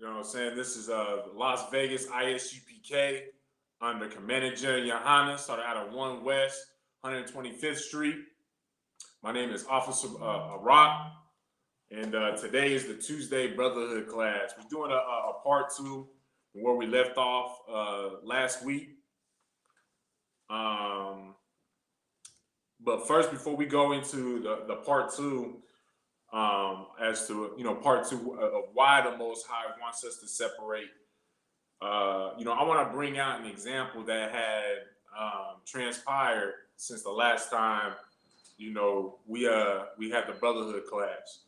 You know what I'm saying? This is Las Vegas ISUPK under Commander General Johanna, started out of 1 West, 125th Street. My name is Officer Rock, and today is the Tuesday Brotherhood class. We're doing a part 2 where we left off last week. But first, before we go into the part 2, as to part 2 of why the Most High wants us to separate, I want to bring out an example that had transpired since the last time we had the Brotherhood class.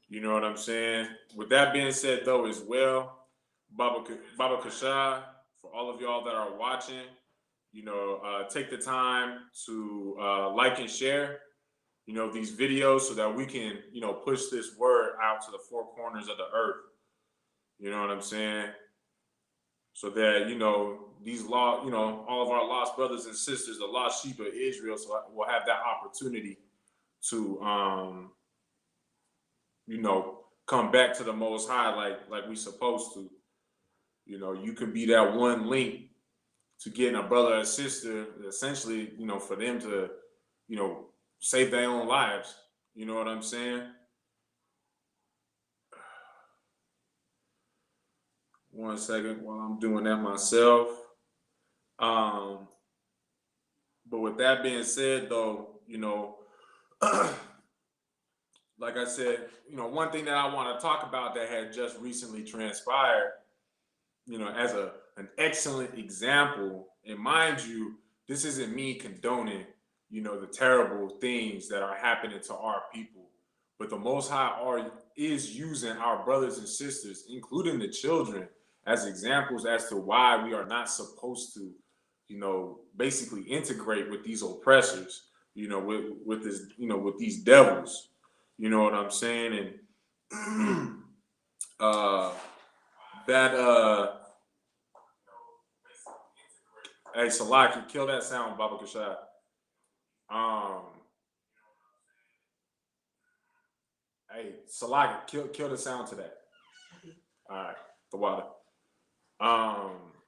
You know what I'm saying? With that being said, though, as well, Baba Kashah, for all of y'all that are watching, take the time to like and share these videos so that we can push this word out to the four corners of the earth. You know what I'm saying? So that these all of our lost brothers and sisters, the lost sheep of Israel, so will have that opportunity to come back to the Most High like we supposed to. You can be that one link to getting a brother or sister, essentially, for them to save their own lives. You know what I'm saying? One second while I'm doing that myself. But with that being said, though, like I said, one thing that I want to talk about that had just recently transpired, as an excellent example, and mind you, this isn't me condoning, the terrible things that are happening to our people, but the Most High is using our brothers and sisters, including the children, as examples as to why we are not supposed to, basically integrate with these oppressors, with this, with these devils. You know what I'm saying? And hey, Salaki, kill that sound, Baba Kashad. Hey, Salaki, kill the sound to that. All right, the water.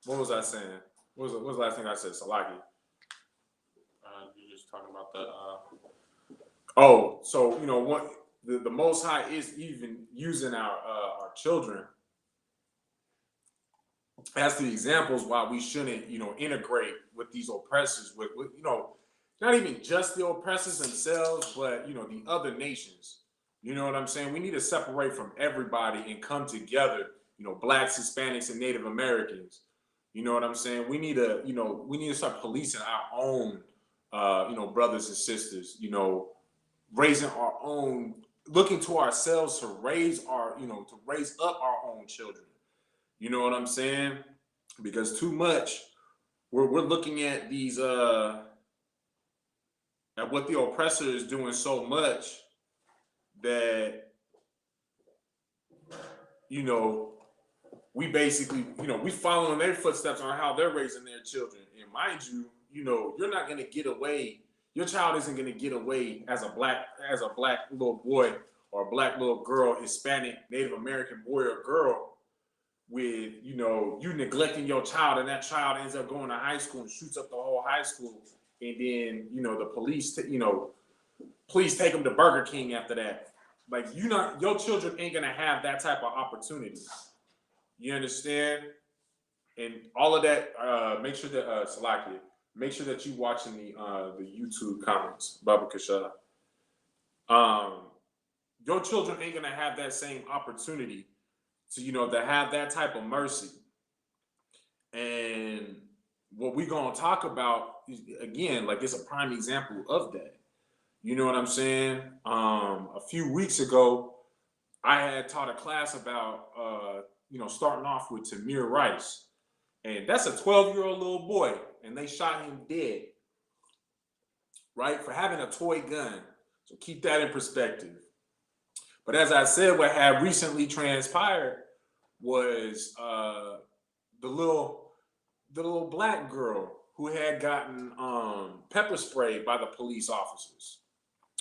What was I saying? What was the last thing I said, Salaki? You're just talking about the. Oh, so what the Most High is even using our children as the examples why we shouldn't integrate with these oppressors, with not even just the oppressors themselves, but the other nations. You know what I'm saying? We need to separate from everybody and come together. Blacks, Hispanics, and Native Americans. You know what I'm saying? We need to start policing our own brothers and sisters. Raising our own, looking to ourselves to raise our to raise up our own children. You know what I'm saying? Because too much we're looking at these at what the oppressor is doing so much that we basically we following their footsteps on how they're raising their children. And mind you, you're not going to get away. Your child isn't going to get away as a black little boy or a black little girl, Hispanic, Native American boy or girl, with you neglecting your child, and that child ends up going to high school and shoots up the whole high school, and then the police please take them to Burger King after that. Like, your children ain't gonna have that type of opportunity. You understand? And all of that, make sure that Salakia, make sure that you watching the YouTube comments, Baba Kasha. Your children ain't gonna have that same opportunity to to have that type of mercy. And what we're gonna talk about is, again, like, it's a prime example of that. You know what I'm saying? A few weeks ago, I had taught a class about starting off with Tamir Rice, and that's a 12-year-old little boy, and they shot him dead, right, for having a toy gun. So keep that in perspective. But as I said, what had recently transpired was the little black girl who had gotten pepper sprayed by the police officers.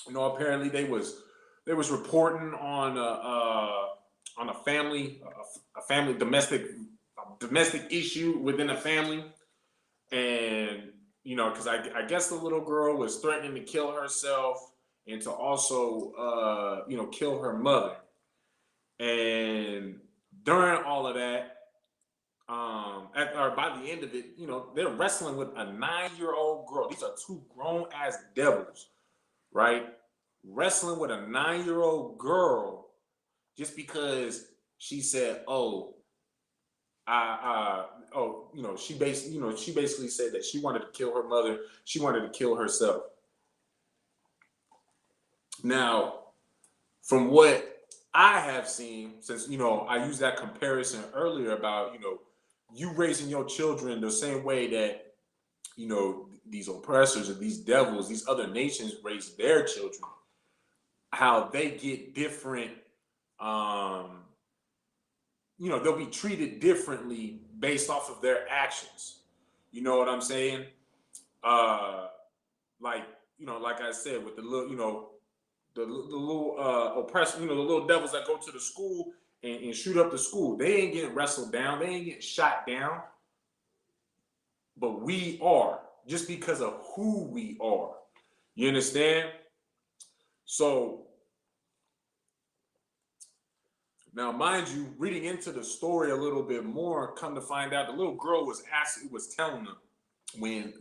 Apparently they was reporting on on a family, a family domestic issue within a family, and because I guess the little girl was threatening to kill herself and to also kill her mother. And during all of that, or by the end of it, they're wrestling with a 9-year-old girl. These are two grown ass devils, right? Wrestling with a 9-year-old girl just because she said, "Oh, she basically said that she wanted to kill her mother. She wanted to kill herself." Now, from what I have seen, since I used that comparison earlier about you raising your children the same way that these oppressors or these devils, these other nations raise their children, how they get different. They'll be treated differently based off of their actions. You know what I'm saying? Like like I said, with the little, the little oppressed, the little devils that go to the school and shoot up the school. They ain't getting wrestled down. They ain't getting shot down. But we are, just because of who we are. You understand? So now, mind you, reading into the story a little bit more, come to find out the little girl was telling them when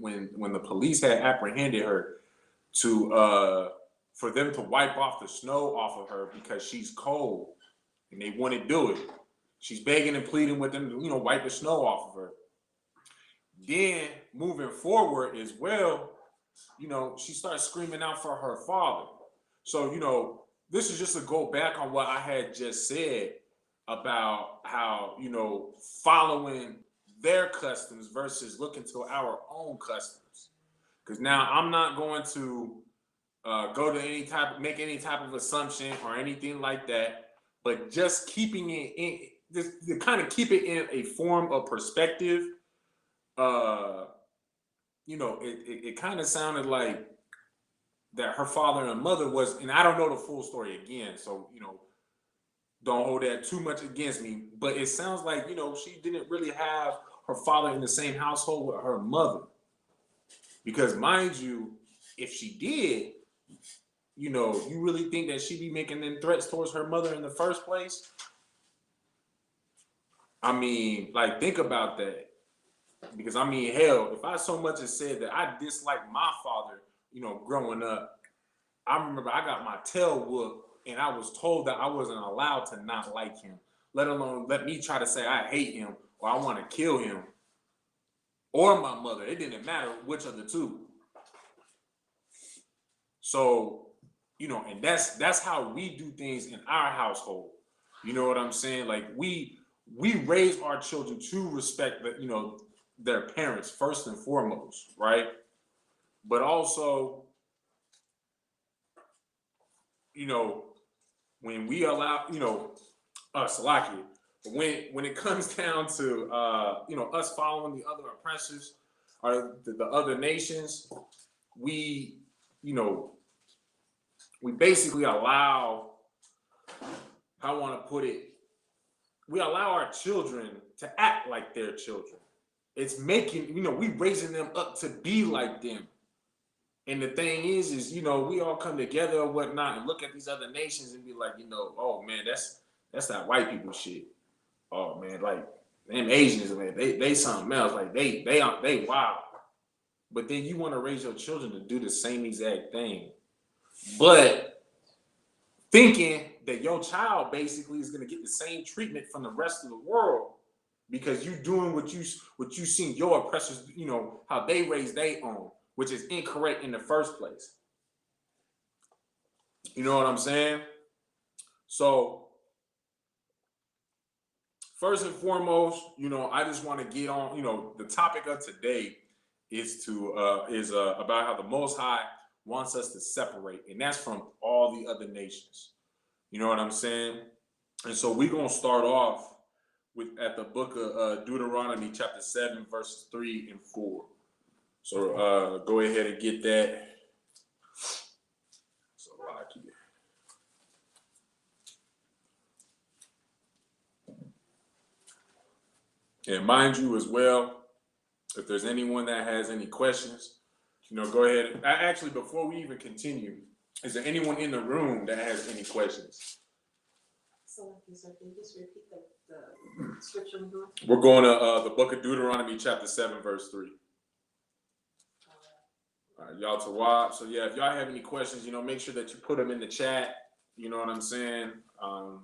the police had apprehended her to for them to wipe off the snow off of her because she's cold and they wouldn't do it. She's begging and pleading with them to wipe the snow off of her. Then moving forward as well, she starts screaming out for her father. So this is just to go back on what I had just said about how following their customs versus looking to our own customs. Because now I'm not going to go to make any type of assumption or anything like that, but just keeping it in, just to kind of keep it in a form of perspective. It kind of sounded like that her father and mother was, and I don't know the full story again, so don't hold that too much against me, but it sounds like she didn't really have her father in the same household with her mother, because mind you, if she did, you really think that she'd be making them threats towards her mother in the first place? I mean, like, think about that. Because I mean, hell, if I so much as said that I disliked my father, growing up, I remember I got my tail whooped and I was told that I wasn't allowed to not like him, let alone let me try to say I hate him or I want to kill him or my mother. It didn't matter which of the two. So, and that's how we do things in our household. You know what I'm saying? Like we raise our children to respect that, their parents first and foremost, right? But also, when we allow, us, Salaki, when it comes down to us following the other oppressors or the other nations, we we basically allow, how I want to put it, we allow our children to act like their children. It's making, we raising them up to be like them. And the thing is, we all come together or whatnot and look at these other nations and be like, oh man, that's that white people shit. Oh man, like them Asians, man, they something else. Like they wild. But then you want to raise your children to do the same exact thing. But thinking that your child basically is going to get the same treatment from the rest of the world because you doing what you seen your oppressors, how they raise their own, which is incorrect in the first place. You know what I'm saying? So first and foremost, I just want to get on, the topic of today is about how the Most High wants us to separate, and that's from all the other nations. You know what I'm saying? And so we're going to start off at the book of Deuteronomy chapter 7, verses 3 and 4. So go ahead and get that. So And mind you as well, if there's anyone that has any questions, go ahead. Actually, before we even continue, is there anyone in the room that has any questions? So, can you just repeat the scripture we're going? We're going to the book of Deuteronomy, chapter 7, verse 3. All right, y'all to watch. So yeah, if y'all have any questions, make sure that you put them in the chat. You know what I'm saying?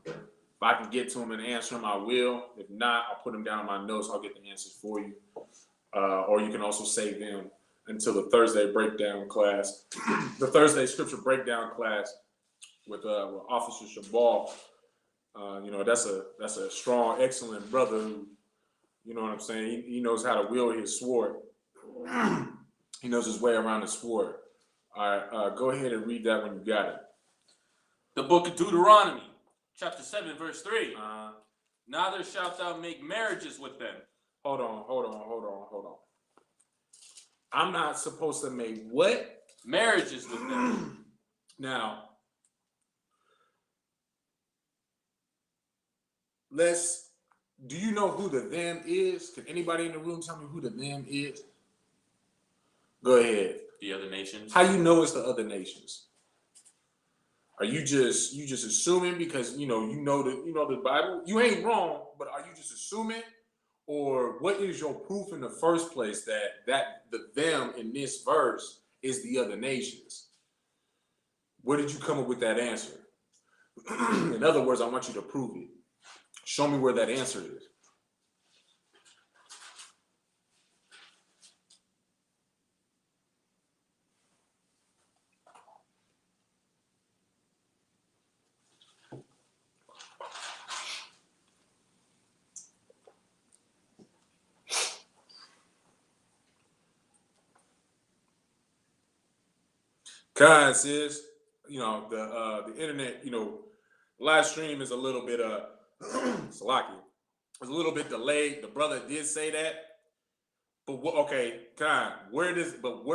If I can get to them and answer them, I will. If not, I'll put them down in my notes. I'll get the answers for you. Or you can also save them until the Thursday breakdown class, the Thursday scripture breakdown class with Officer Shabal. That's a strong, excellent brother who, you know what I'm saying? He knows how to wield his sword. He knows his way around the sword. All right, go ahead and read that when you got it. The book of Deuteronomy, chapter 7, verse 3. Neither shalt thou make marriages with them. Hold on. I'm not supposed to make what? Marriages with them. Now, do you know who the them is? Can anybody in the room tell me who the them is? Go ahead. The other nations. How you know it's the other nations? Are you just assuming because you know the Bible? You ain't wrong, but are you just assuming? Or what is your proof in the first place that the them in this verse is the other nations? Where did you come up with that answer? In other words, I want you to prove it. Show me where that answer is. Cause sis, the internet, live stream is a little bit slocky. It's a little bit delayed. The brother did say that, but where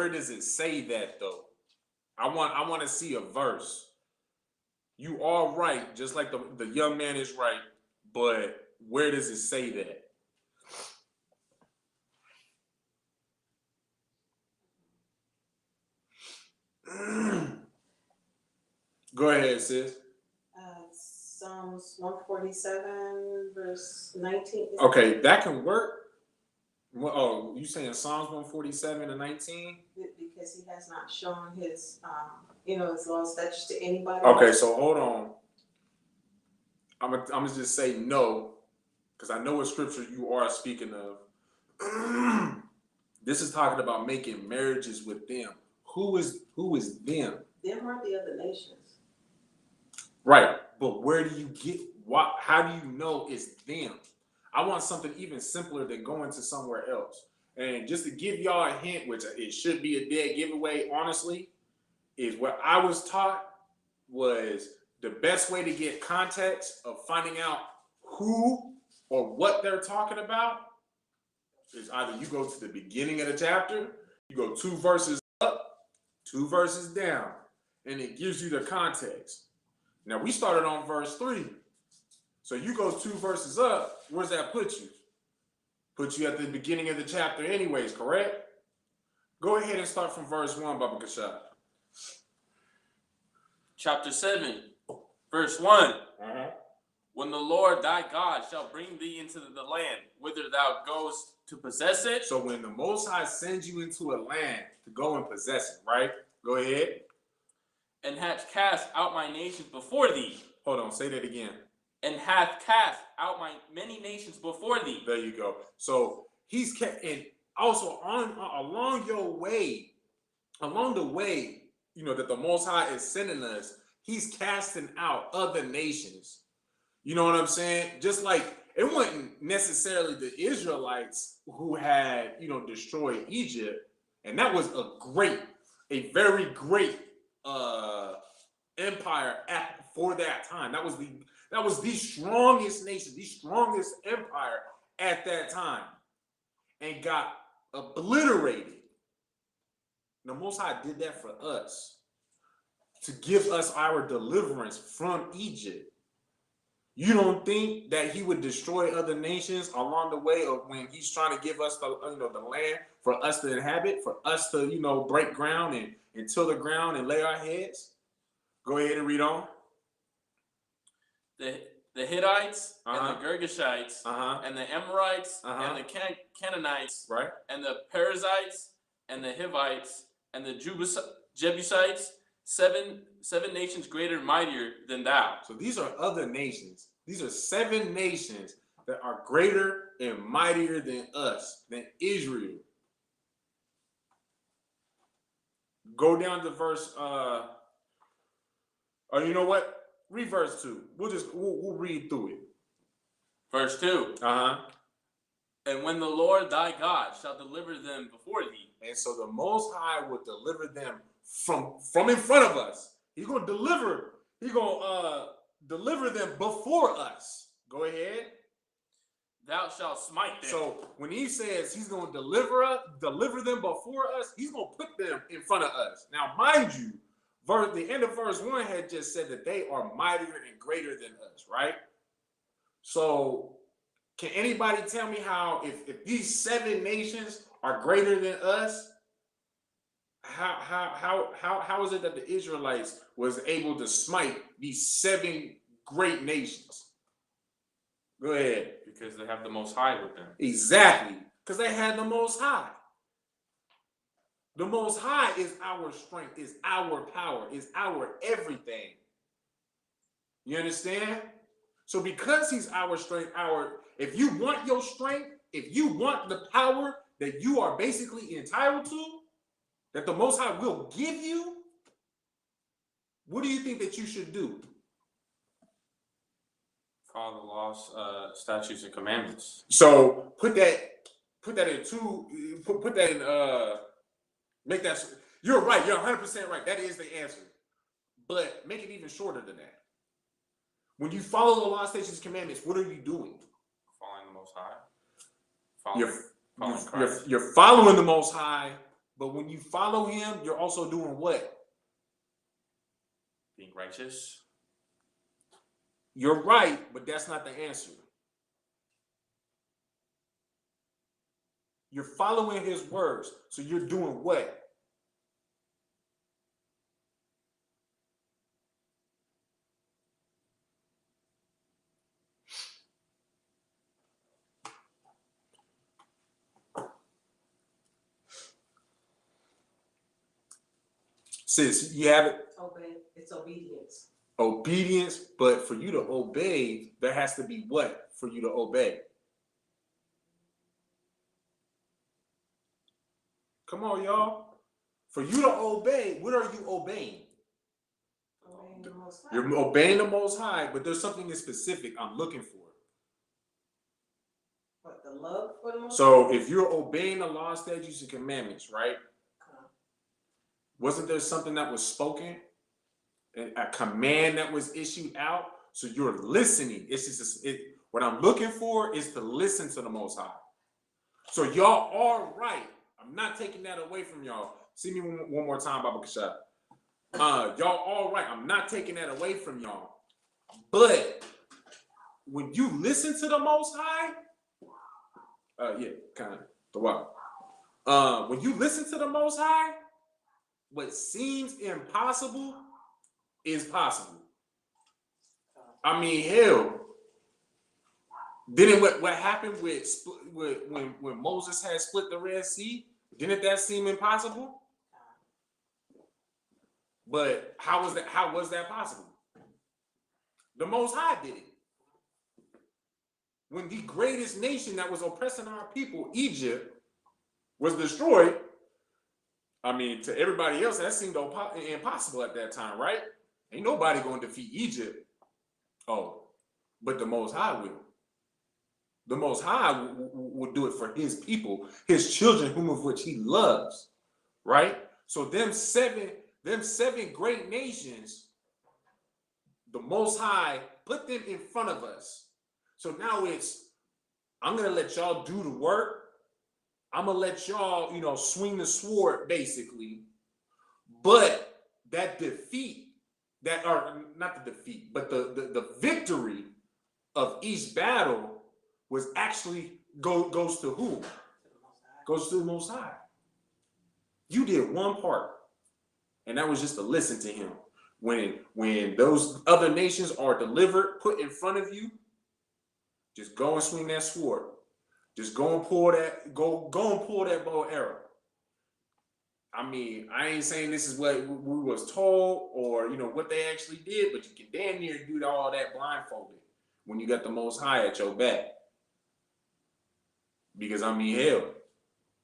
does it say that though? I want to see a verse. You are right, just like the young man is right, but where does it say that? Go ahead, sis. Psalms 147, verse 19. Okay, that can work. Oh, you saying Psalms 147 and 19? Because he has not shown his, his law statutes to anybody. Okay, so hold on. I'm gonna just say no, because I know what scripture you are speaking of. This is talking about making marriages with them. Who is them? Them are the other nations. Right, but where do you get what? How do you know it's them? I want something even simpler than going to somewhere else. And just to give y'all a hint, which it should be a dead giveaway, honestly, is what I was taught was the best way to get context of finding out who or what they're talking about is either you go to the beginning of the chapter, you go 2 verses up, 2 verses down, and it gives you the context. Now we started on verse 3. So you go 2 verses up, where's that put you? Put you at the beginning of the chapter anyways, correct? Go ahead and start from verse 1, Baba Kashab. Chapter 7, verse 1. When the Lord thy God shall bring thee into the land, whither thou goest to possess it. So when the Most High sends you into a land to go and possess it, right? Go ahead. And hath cast out my nations before thee. Hold on, say that again. And hath cast out my many nations before thee. There you go. So he's kept, and also along the way, that the Most High is sending us, he's casting out other nations. You know what I'm saying? Just like it wasn't necessarily the Israelites who had, destroyed Egypt, and that was a very great empire for that time. That was the strongest nation, the strongest empire at that time, and got obliterated. The Most High did that for us to give us our deliverance from Egypt. You don't think that he would destroy other nations along the way of when he's trying to give us the the land for us to inhabit, for us to break ground and till the ground and lay our heads? Go ahead and read on. The Hittites and the Girgashites Uh-huh. and the Amorites Uh-huh. and the Canaanites Right. and the Perizzites and the Hivites and the Jebusites, seven nations greater and mightier than thou. So these are other nations. These are 7 nations that are greater and mightier than us, than Israel. Go down to verse you know what? Read verse 2. We'll read through it. Verse 2. Uh-huh. And when the Lord thy God shall deliver them before thee. And so the Most High will deliver them from in front of us. He's going to deliver. He's going to deliver them before us. Go ahead. Thou shalt smite them. So when he says he's going to deliver them before us, he's going to put them in front of us. Now, mind you, the end of verse 1 had just said that they are mightier and greater than us, right? So can anybody tell me how, if these 7 nations are greater than us, how is it that the Israelites was able to smite these 7 great nations? Go ahead. Because they have the Most High with them. Exactly. Because they had the Most High. The Most High is our strength, is our power, is our everything. You understand? So because he's our strength, if you want your strength, if you want the power that you are basically entitled to, that the Most High will give you, what do you think that you should do? Follow the laws, statutes, and commandments. So put that in two. Put that in. Make that. You're right. You're 100% right. That is the answer. But make it even shorter than that. When you follow the law, statutes, and commandments, what are you doing? Following the Most High. Following Christ. You're following the Most High, but when you follow Him, you're also doing what? Being righteous. You're right, but that's not the answer. You're following His words, so you're doing what? Sis, you have it? Obey. It's obedience. Obedience, but for you to obey, there has to be what for you to obey? Come on, y'all. For you to obey, what are you obeying? Obeying the Most High. You're obeying the Most High, but there's something in specific I'm looking for. What, the love for the Most High? So if you're obeying the law, statutes, and commandments, right? Wasn't there something that was spoken? A command that was issued out? So you're listening. It's just what I'm looking for is to listen to the Most High. So y'all are right. I'm not taking that away from y'all. See me one more time, Baba Kashab. Y'all all right. I'm not taking that away from y'all. But when you listen to the Most High, yeah, kind of the wow. When you listen to the Most High, what seems impossible is possible. I mean, hell, didn't what happened when Moses had split the Red Sea? Didn't that seem impossible? But how was that possible? The Most High did it. When the greatest nation that was oppressing our people, Egypt, was destroyed, I mean, to everybody else, that seemed impossible at that time, right? Ain't nobody going to defeat Egypt. Oh, but the Most High will. The Most High will do it for His people, His children, whom of which He loves, right? So them seven great nations, the Most High put them in front of us. So now I'm going to let y'all do the work. I'm going to let y'all, swing the sword, basically. But that defeat, or not the defeat, but the victory of each battle was actually goes to who? Goes to the Most High. You did one part, and that was just to listen to him. When those other nations are delivered, put in front of you, just go and swing that sword. Just go and pull that, go and pull that bow and arrow. I mean, I ain't saying this is what we was told or what they actually did, but you can damn near do all that blindfolded when you got the Most High at your back. Because I mean, hell,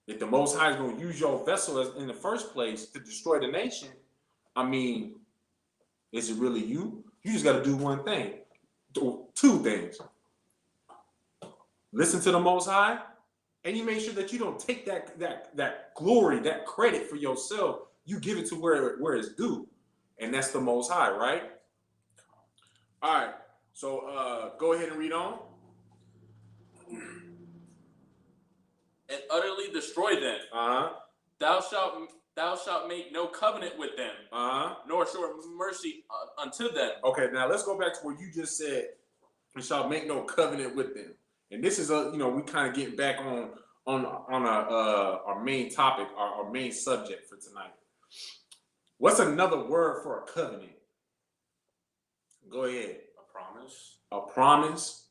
if the Most High is going to use your vessel in the first place to destroy the nation, I mean, is it really you? You just got to do one thing, two things. Listen to the Most High, and you make sure that you don't take that glory, that credit for yourself. You give it to where it's due, and that's the Most High, right? All right. So go ahead and read on. And utterly destroy them. Thou shalt make no covenant with them. Nor show mercy unto them. Okay, now let's go back to where you just said, "And shall make no covenant with them." And this is we kind of getting back on our main topic, our main subject for tonight. What's another word for a covenant? Go ahead. A promise. A promise.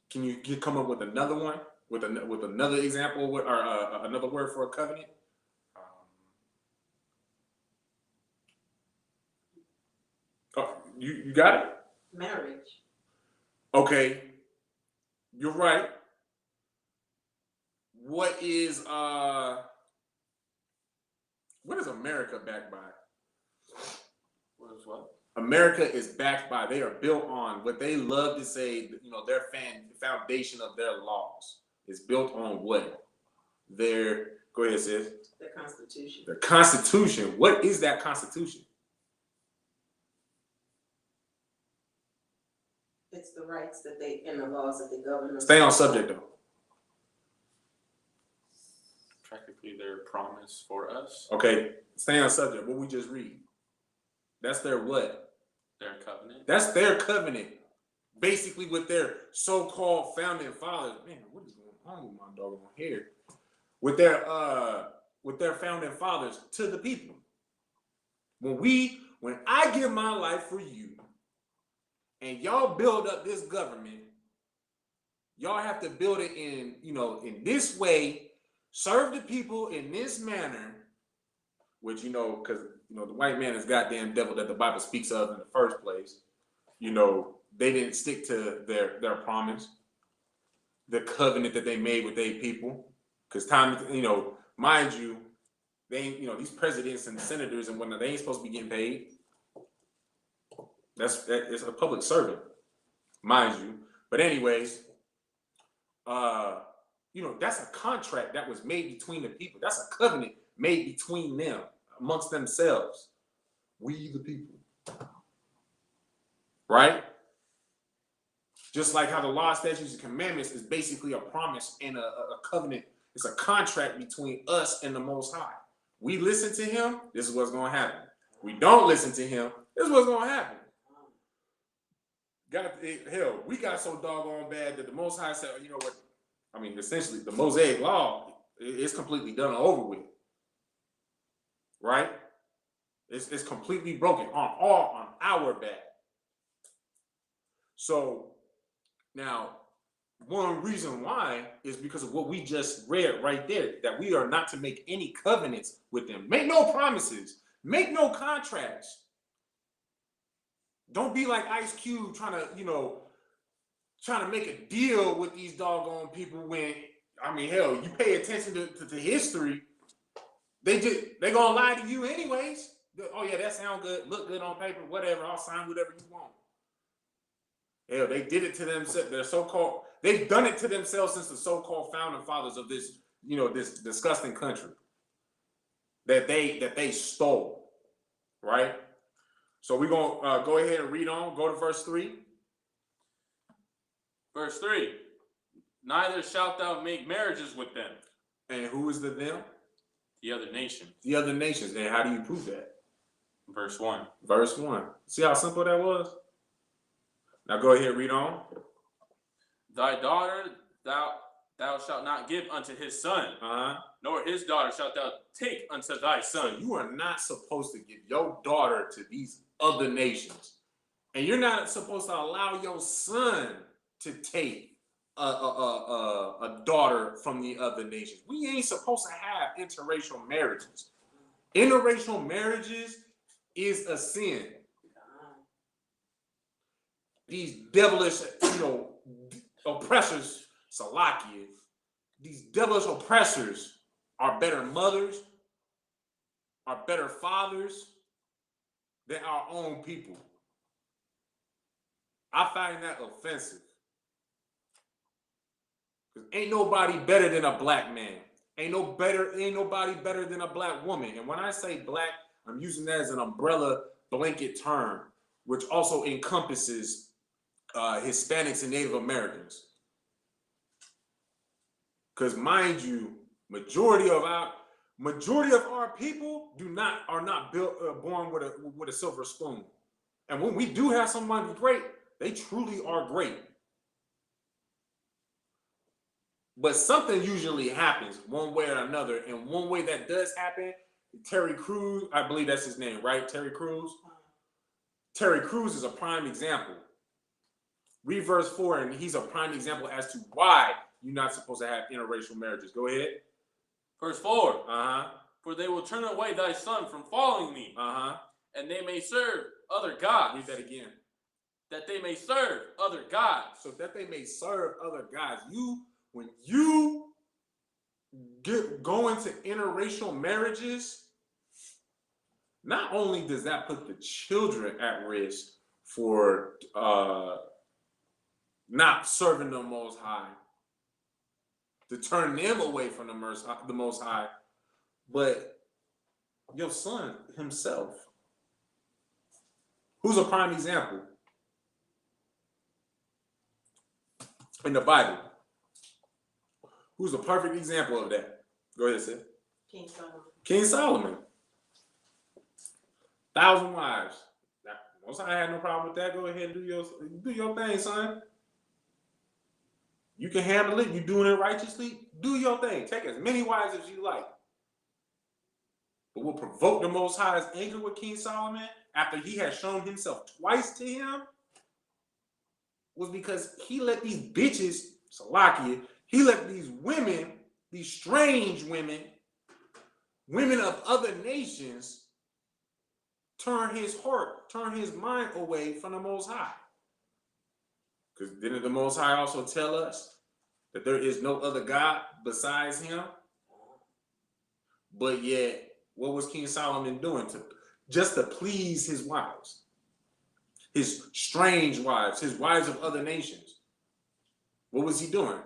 Can you come up with another one? With another example, or another word for a covenant? Oh, you got it? Marriage. Okay, you're right. What is America backed by? What is what? America is backed by, they are built on what they love to say, their foundation of their laws is built on what? Go ahead, sis. The Constitution. The Constitution. What is that Constitution? It's the rights that they and the laws that they govern them. Stay on subject though. Practically their promise for us. Okay, stay on subject. What we just read. That's their what? Their covenant. That's their covenant. Basically with their so-called founding fathers. Man, what is going on with my doggone hair? With their founding fathers to the people. When I give my life for you, and y'all build up this government, y'all have to build it in this way, serve the people in this manner, which, because, the white man is goddamn devil that the Bible speaks of in the first place. They didn't stick to their promise, the covenant that they made with their people. Because mind you, they ain't, these presidents and senators and whatnot, they ain't supposed to be getting paid. It's a public servant, mind you. But anyways, that's a contract that was made between the people. That's a covenant made between them, amongst themselves. We the people. Right? Just like how the law, statutes, and commandments is basically a promise and a covenant. It's a contract between us and the Most High. We listen to him, this is what's going to happen. We don't listen to him, this is what's going to happen. We got so doggone bad that the Most High said, you know what? I mean, essentially, the Mosaic law is completely done and over with. Right? It's completely broken on our back. So now, one reason why is because of what we just read right there, that we are not to make any covenants with them. Make no promises. Make no contracts. Don't be like Ice Cube trying to make a deal with these doggone people when, you pay attention to history, they gonna lie to you anyways. Oh yeah, that sound good, look good on paper, whatever, I'll sign whatever you want. Hell, they did it to themselves. They've done it to themselves since the so-called founding fathers of this, this disgusting country that they stole, right? So we're gonna go ahead and read on. Go to verse 3. Verse 3. Neither shalt thou make marriages with them. And who is the them? The other nations. The other nations. And how do you prove that? Verse 1. Verse 1. See how simple that was? Now go ahead, read on. Thy daughter thou shalt not give unto his son, nor his daughter shalt thou take unto thy son. So you are not supposed to give your daughter to these other nations. And you're not supposed to allow your son to take a daughter from the other nations. We ain't supposed to have interracial marriages. Interracial marriages is a sin. These devilish, oppressors, Salakia, these devilish oppressors are better mothers, are better fathers than our own people. I find that offensive. Because ain't nobody better than a black man. Ain't nobody better than a black woman. And when I say black, I'm using that as an umbrella blanket term, which also encompasses Hispanics and Native Americans. Because mind you, majority of our people are not born with a silver spoon. And when we do have somebody great, they truly are great. But something usually happens one way or another. And one way that does happen, Terry Crews, I believe that's his name, right? Terry Crews? Terry Crews is a prime example. Read verse 4, and he's a prime example as to why you're not supposed to have interracial marriages. Go ahead. Verse 4. For they will turn away thy son from following me. And they may serve other gods. Read that again. That they may serve other gods. So that they may serve other gods. When you go into interracial marriages, not only does that put the children at risk for not serving the Most High, to turn them away from the Most High, but your son himself, who's a prime example in the Bible, who's a perfect example of that? Go ahead, Sid. King Solomon. King Solomon. 1,000 wives. Now, Most High had no problem with that. Go ahead and do your thing, son. You can handle it. You doing it righteously. Do your thing. Take as many wives as you like. But what provoked the Most High's anger with King Solomon after he had shown himself twice to him was because he let these bitches, Salakia, he let these women, these strange women of other nations, turn his heart, turn his mind away from the Most High. Because didn't the Most High also tell us that there is no other God besides him? But yet, what was King Solomon doing just to please his wives? His strange wives, his wives of other nations. What was he doing?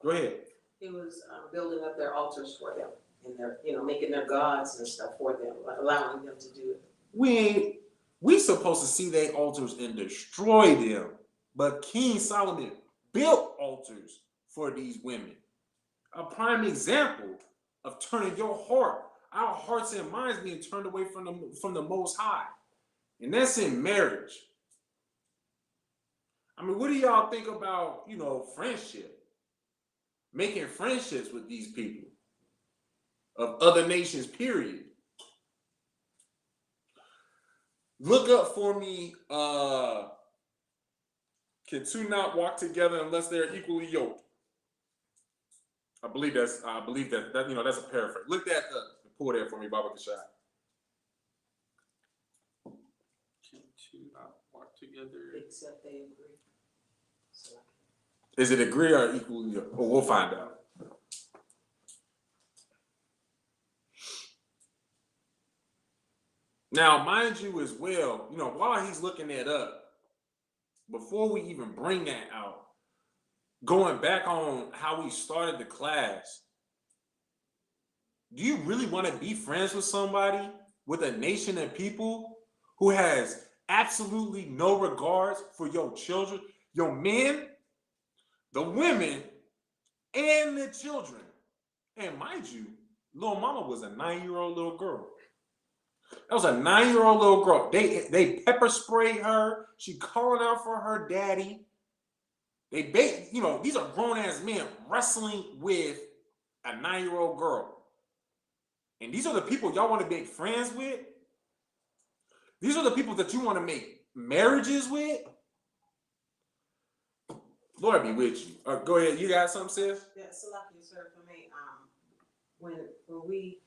Go ahead. He was building up their altars for them, and their, making their gods and stuff for them, allowing them to do it. We supposed to see their altars and destroy them. But King Solomon built altars for these women. A prime example of turning your heart, our hearts and minds being turned away from the Most High. And that's in marriage. I mean, what do y'all think about, friendship? Making friendships with these people of other nations, period. Look up for me, can two not walk together unless they're equally yoked? I believe that that's a paraphrase. Look that up and pull that for me, Baba Kashai. Can two not walk together? Except they agree. So, Is it agree or equally yoked? Well, we'll find out. Now, mind you as well, while he's looking that up, before we even bring that out, going back on how we started the class, do you really want to be friends with somebody, with a nation of people who has absolutely no regards for your children, your men, the women, and the children? And mind you, little mama was a 9-year-old little girl. That was a 9-year-old little girl. They pepper sprayed her. She calling out for her daddy. These are grown-ass men wrestling with a 9-year-old girl. And these are the people y'all want to make friends with? These are the people that you want to make marriages with? Lord be with you. Go ahead. You got something, sis? Yeah, Salaki, sir, for me, when we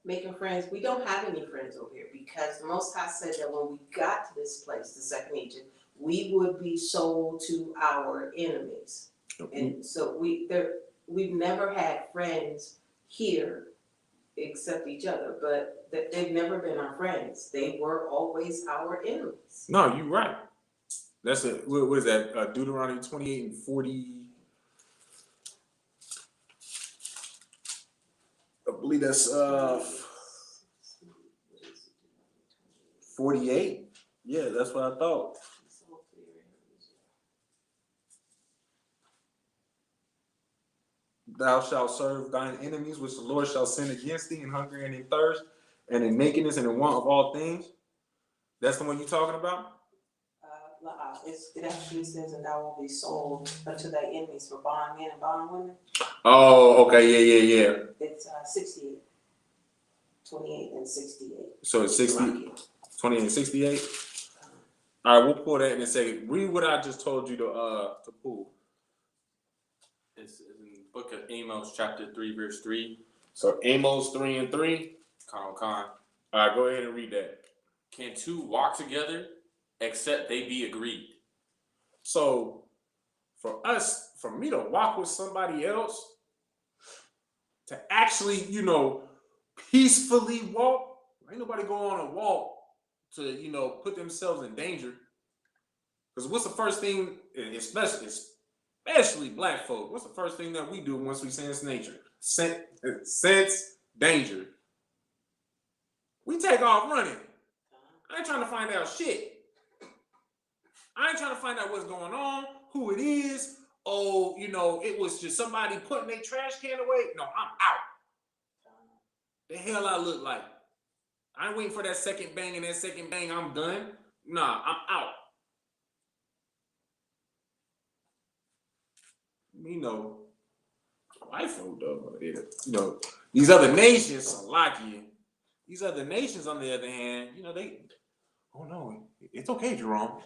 making friends, we don't have any friends over here because the Most High said that when we got to this place, the second Egypt, we would be sold to our enemies. And so we've never had friends here except each other, but they've never been our friends. They were always our enemies. No, you're right. That's it. What is that? Deuteronomy 28 and 40. I believe that's 48. Yeah, that's what I thought. Thou shalt serve thine enemies, which the Lord shall send against thee in hunger and in thirst, and in nakedness and in want of all things. That's the one you're talking about? It actually says that thou will be sold unto thy enemies for bondmen and bondwomen. Oh, okay, yeah. It's 68. 28 and 68. So it's 60, 28 and 68? All right, we'll pull that in a second. Read what I just told you to pull. It's in the book of Amos, chapter 3, verse 3. So Amos 3 and 3. Con. All right, go ahead and read that. Can two walk together except they be agreed? So for me to walk with somebody else, to actually, peacefully walk, ain't nobody go on a walk to, put themselves in danger. Because what's the first thing, especially black folk, what's the first thing that we do once we sense nature? Sense danger. We take off running. I ain't trying to find out shit. I ain't trying to find out what's going on, who it is. Oh, it was just somebody putting their trash can away. No, I'm out. The hell I look like? I ain't waiting for that second bang, and that second bang, I'm done. Nah, I'm out. White folk though, these other nations, Salakia. These other nations, on the other hand, they, oh no, it's okay, Jerome.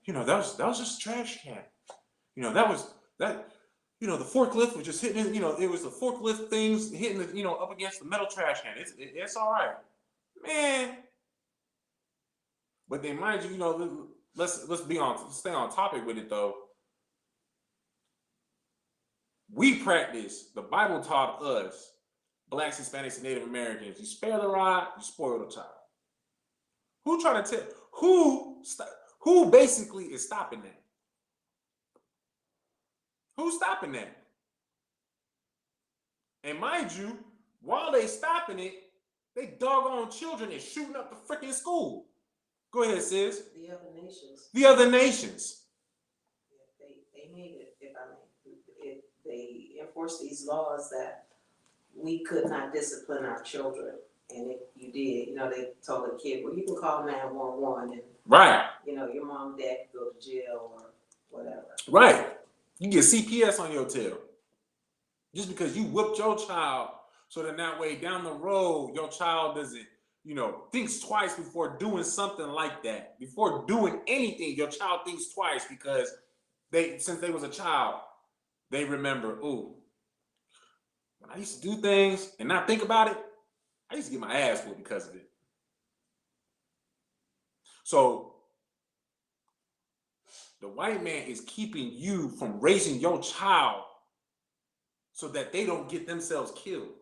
That was just a trash can. The forklift was just hitting, it was the forklift things hitting, up against the metal trash can. It's all right, man. But then, mind you, let's stay on topic with it though. We practice, the Bible taught us, Blacks, Hispanics, and Native Americans, you spare the rod, you spoil the child. Who basically is stopping that? Who's stopping that? And mind you, while they stopping it, they doggone children is shooting up the freaking school. Go ahead, sis. The other nations. The other nations. Yeah, they made it, if I may. They enforced these laws that we could not discipline our children. And if you did, they told the kid, well, you can call 911 and right. Your mom and dad can go to jail or whatever. Right. You get CPS on your tail. Just because you whooped your child, so that way down the road, your child doesn't, thinks twice before doing something like that. Before doing anything, your child thinks twice because since they was a child, they remember, ooh, when I used to do things and not think about it, I used to get my ass whooped because of it. So the white man is keeping you from raising your child so that they don't get themselves killed.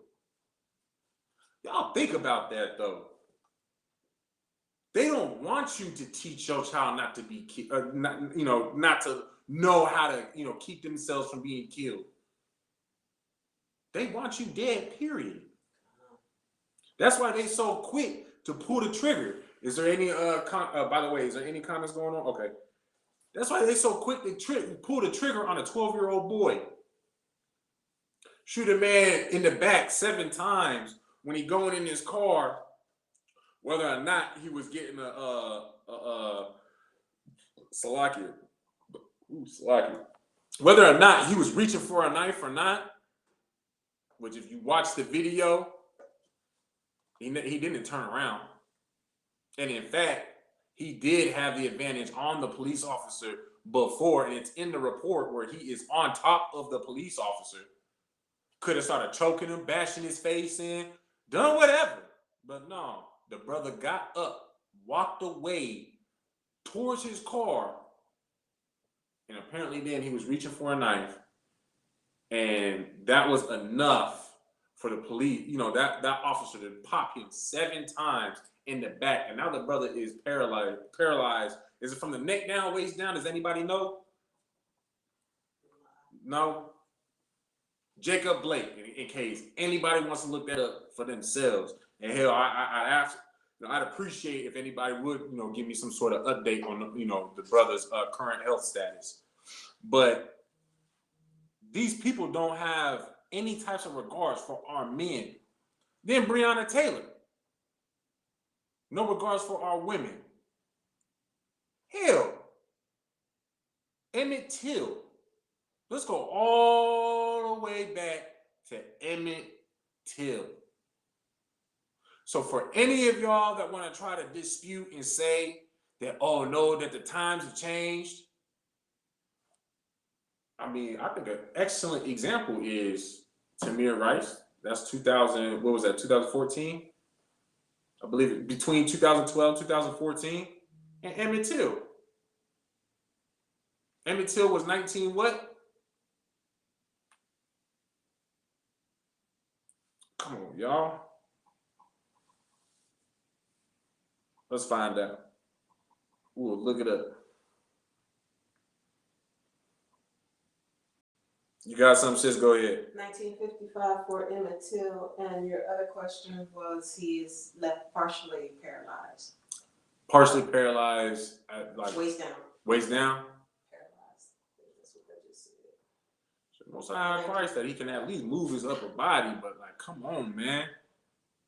Y'all think about that though. They don't want you to teach your child not to be killed, not to know how to, keep themselves from being killed. They want you dead, period. That's why they so quick to pull the trigger. Is there any by the way, is there any comments going on? Okay. That's why they so quick to pull the trigger on a 12-year-old boy. Shoot a man in the back 7 times when he going in his car whether or not he was getting Salakia. Ooh, Salakia. Whether or not he was reaching for a knife or not, which if you watch the video, he didn't turn around. And in fact, he did have the advantage on the police officer before, and it's in the report where he is on top of the police officer. Could have started choking him, bashing his face in, done whatever. But no, the brother got up, walked away towards his car, and apparently then he was reaching for a knife. And that was enough for the police, that officer to pop him 7 times in the back. And now the brother is paralyzed. Is it from the neck down, waist down? Does anybody know? No. Jacob Blake, in case anybody wants to look that up for themselves. And hell, I'd appreciate if anybody would, give me some sort of update on, the brother's current health status. But these people don't have any types of regards for our men. Then Breonna Taylor. No regards for our women. Hell, Emmett Till. Let's go all the way back to Emmett Till. So for any of y'all that want to try to dispute and say that, oh no, that the times have changed. I mean, I think an excellent example is Tamir Rice. That's 2014? I believe between 2012 and 2014. And Emmett Till. Emmett Till was 19 what? Come on, y'all. Let's find out. We'll look it up. You got something, sis? Go ahead. 1955 for Emmett Till, and your other question was he's left partially paralyzed. Partially paralyzed, like waist down. Waist down. Paralyzed. That's what I just said. Most High Christ that he can at least move his upper body, but like, come on, man.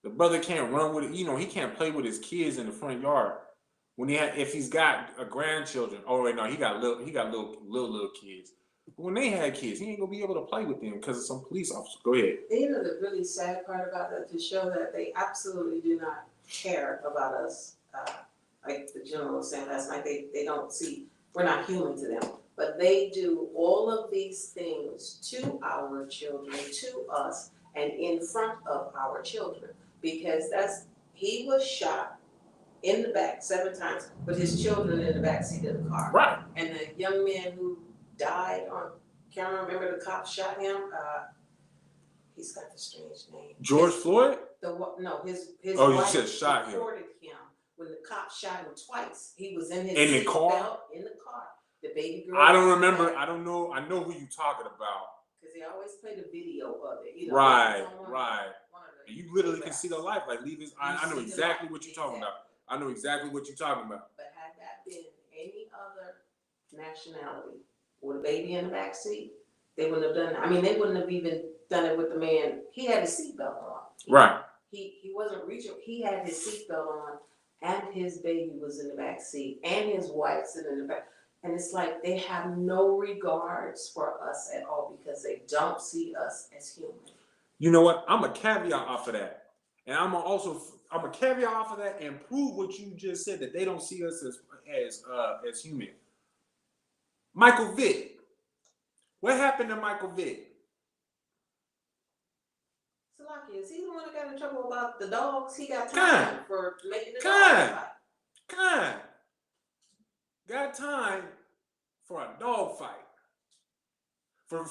The brother can't run with it. He can't play with his kids in the front yard. If he's got a grandchildren. Oh wait, no, he got little kids. But when they had kids, he ain't gonna be able to play with them because of some police officer. Go ahead. The really sad part about that, to show that they absolutely do not care about us. Like the general was saying last night, they don't see, we're not human to them. But they do all of these things to our children, to us, and in front of our children. Because he was shot in the back 7 times with his children in the back seat of the car. Right. And the young man who died can't remember the cop shot him. He's got the strange name. George Floyd? His oh, wife you said shot him. Reported him when the cop shot him twice. He was in the car. In the car. The baby girl. I don't remember. I don't know. I know who you talking about. Because they always play the video of it. Right. You literally can see the life. Like leave his. I know exactly what you're talking about. I know exactly what you're talking about. But had that been any other nationality with a baby in the back seat, they wouldn't have done that. I mean, they wouldn't have even done it with the man. He had his seatbelt on. Right. He wasn't reaching. He had his seatbelt on, and his baby was in the back seat, and his wife sitting in the back. And it's like they have no regards for us at all because they don't see us as human. You know what? I'm a caveat off of that. And I'm a caveat off of that and prove what you just said, that they don't see us as human. Michael Vick. What happened to Michael Vick? Salaki, is he the one that got in trouble about the dogs? He got time for making the dog fight. Got time for a dog fight. For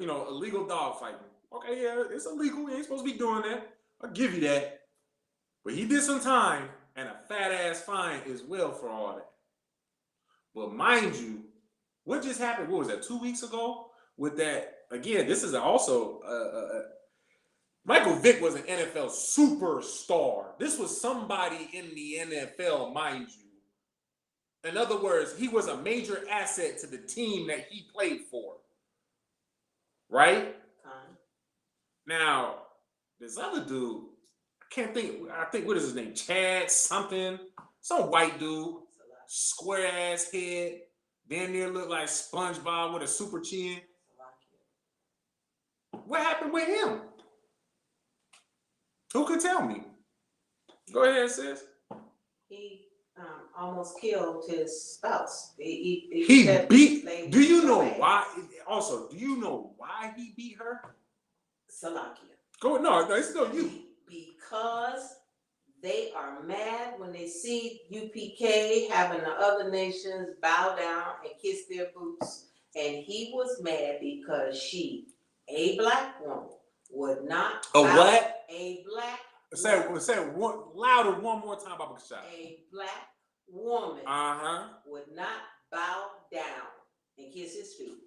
illegal dog fighting. Okay, yeah, it's illegal. You ain't supposed to be doing that. I'll give you that. But he did some time and a fat ass fine as well for all that. But mind you, what just happened? What was that, 2 weeks ago? With that, again, this is also Michael Vick was an NFL superstar. This was somebody in the NFL, mind you. In other words, he was a major asset to the team that he played for. Right? Now, this other dude, can't think. I think what is his name? Chad something. Some white dude, square ass head. Damn near look like SpongeBob with a super chin. What happened with him? Who could tell me? Go ahead, sis. He almost killed his spouse. He beat. Do you know why? Also, do you know why he beat her? Salakia. Go no, it's no you. Because they are mad when they see UPK having the other nations bow down and kiss their boots, and he was mad because she, a black woman, would not. A what? A black. Say one louder one more time, Baba Kashad. A black woman would not bow down and kiss his feet.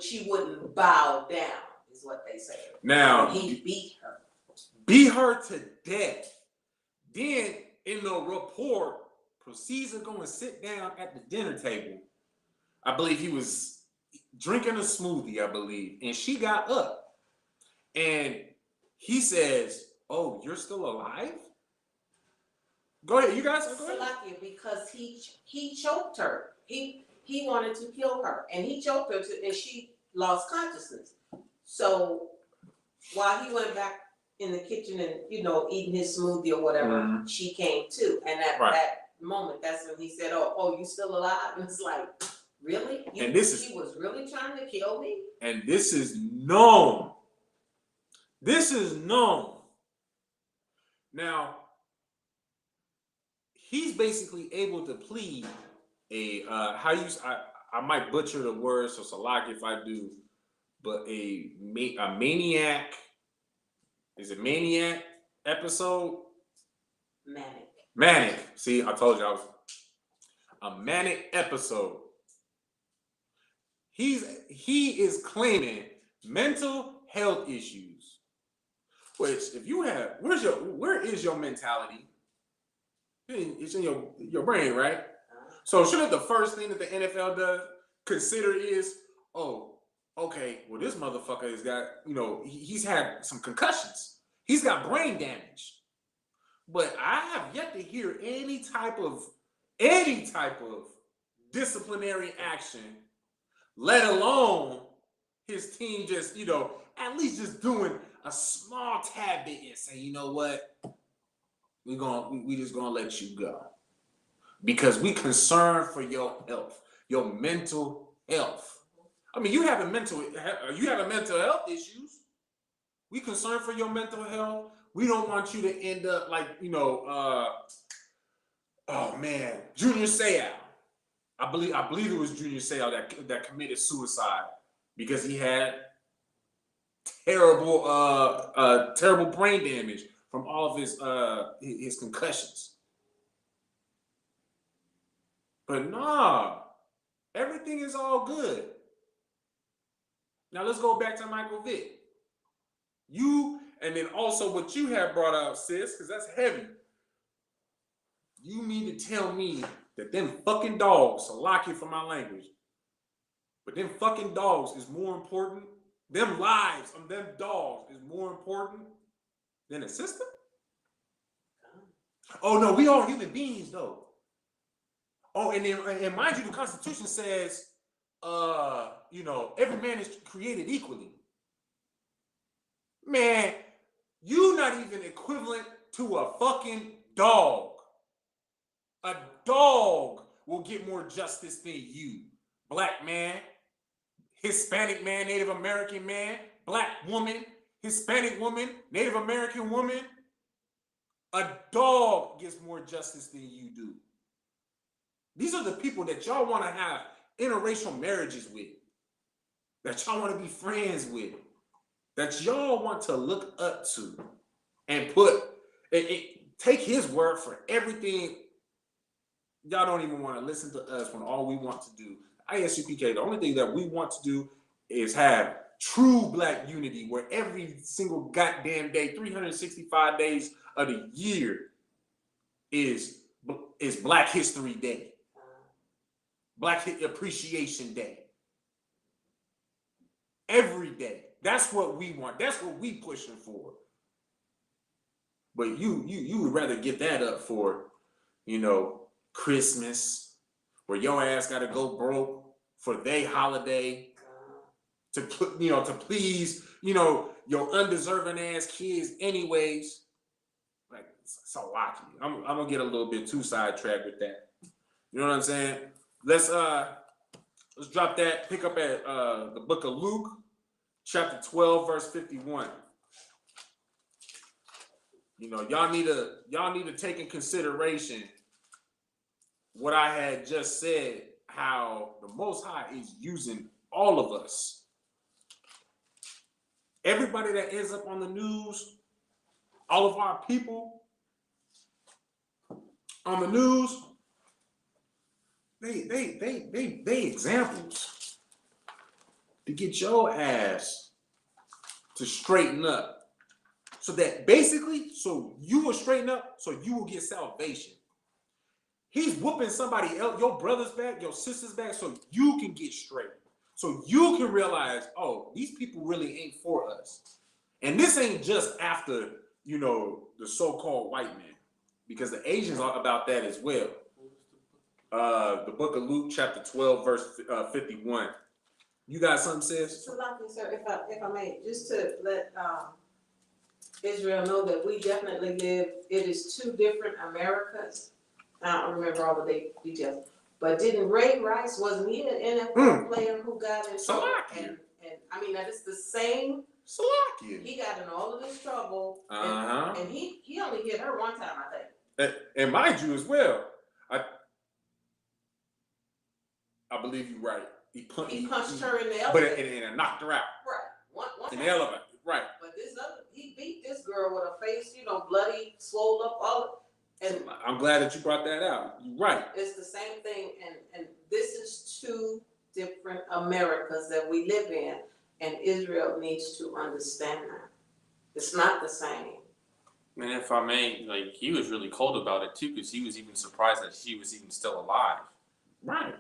She wouldn't bow down, is what they say. Now and he beat her. Beat her to death. Then in the report proceeds to go and sit down at the dinner table. I believe he was drinking a smoothie, I believe, and she got up. And he says, "Oh, you're still alive?" Go ahead, you guys. Go ahead. Because he choked her. He wanted to kill her, and he choked her, and she lost consciousness. So while he went back in the kitchen and eating his smoothie or whatever, she came to, and at that moment, that's when he said, "Oh, you still alive?" And it's like, really? She was really trying to kill me? And this is known. This is known. Now, he's basically able to plead a I might butcher the word, so Salak if I do, but a maniac. Is it maniac episode? Manic. See, I told you I was a manic episode. He is claiming mental health issues. Which, if you have, where is your mentality? It's in your brain, right? So shouldn't the first thing that the NFL does consider is, oh, okay, well, this motherfucker has got, he's had some concussions. He's got brain damage. But I have yet to hear any type of disciplinary action, let alone his team just, at least just doing a small tad bit and say, you know what? We just gonna let you go. Because we concerned for your health, your mental health. I mean, you have mental health issues. We concerned for your mental health. We don't want you to end up like, oh man, Junior Seau. I believe it was Junior Seau that committed suicide because he had terrible brain damage from all of his concussions. But nah, everything is all good. Now let's go back to Michael Vick. And then also what you have brought up, sis, because that's heavy. You mean to tell me that them fucking dogs, so lock it for my language, but them fucking dogs is more important, them lives of them dogs is more important than a system? Oh no, we all human beings though. Oh, and mind you, the Constitution says, every man is created equally. Man, you not even equivalent to a fucking dog. A dog will get more justice than you. Black man, Hispanic man, Native American man, black woman, Hispanic woman, Native American woman. A dog gets more justice than you do. These are the people that y'all want to have interracial marriages with, that y'all want to be friends with, that y'all want to look up to, and take his word for everything. Y'all don't even want to listen to us when all we want to do, ISUPK, the only thing that we want to do is have true black unity where every single goddamn day, 365 days of the year is Black History Day. Black Appreciation Day. Every day. That's what we want. That's what we pushing for. But you would rather give that up for, you know, Christmas, where your ass got to go broke for their holiday to please, you know, your undeserving ass kids anyways. Like, it's a lot. I'm gonna get a little bit too sidetracked with that. You know what I'm saying? Let's drop that. Pick up at the book of Luke, chapter 12, verse 51. You know, y'all need to take in consideration what I had just said, how the Most High is using all of us. Everybody that ends up on the news, all of our people on the news, they examples to get your ass to straighten up. So that basically, so you will straighten up, so you will get salvation. He's whooping somebody else, your brother's back, your sister's back, so you can get straight. So you can realize, oh, these people really ain't for us. And this ain't just after, you know, the so-called white man, because the Asians are about that as well. The book of Luke, chapter 12, verse 51. You got something, sis? So, sir, if I may, just to let Israel know that we definitely live, it is two different Americas. I don't remember all the details. But didn't Ray Rice, wasn't he an NFL player who got in trouble? And I mean, that is the same. Salakia. He got in all of this trouble. And he only hit her one time, I think. And mind you as well, I believe you're right. He punched her in the elevator. But and knocked her out. Right. One in the elevator. Right. But this other, he beat this girl with her face, you know, bloody, swole up, all. And I'm glad that you brought that out. You're right. It's the same thing, and this is two different Americas that we live in, and Israel needs to understand that. It's not the same. And if I may, like, he was really cold about it too, because he was even surprised that she was even still alive. Right.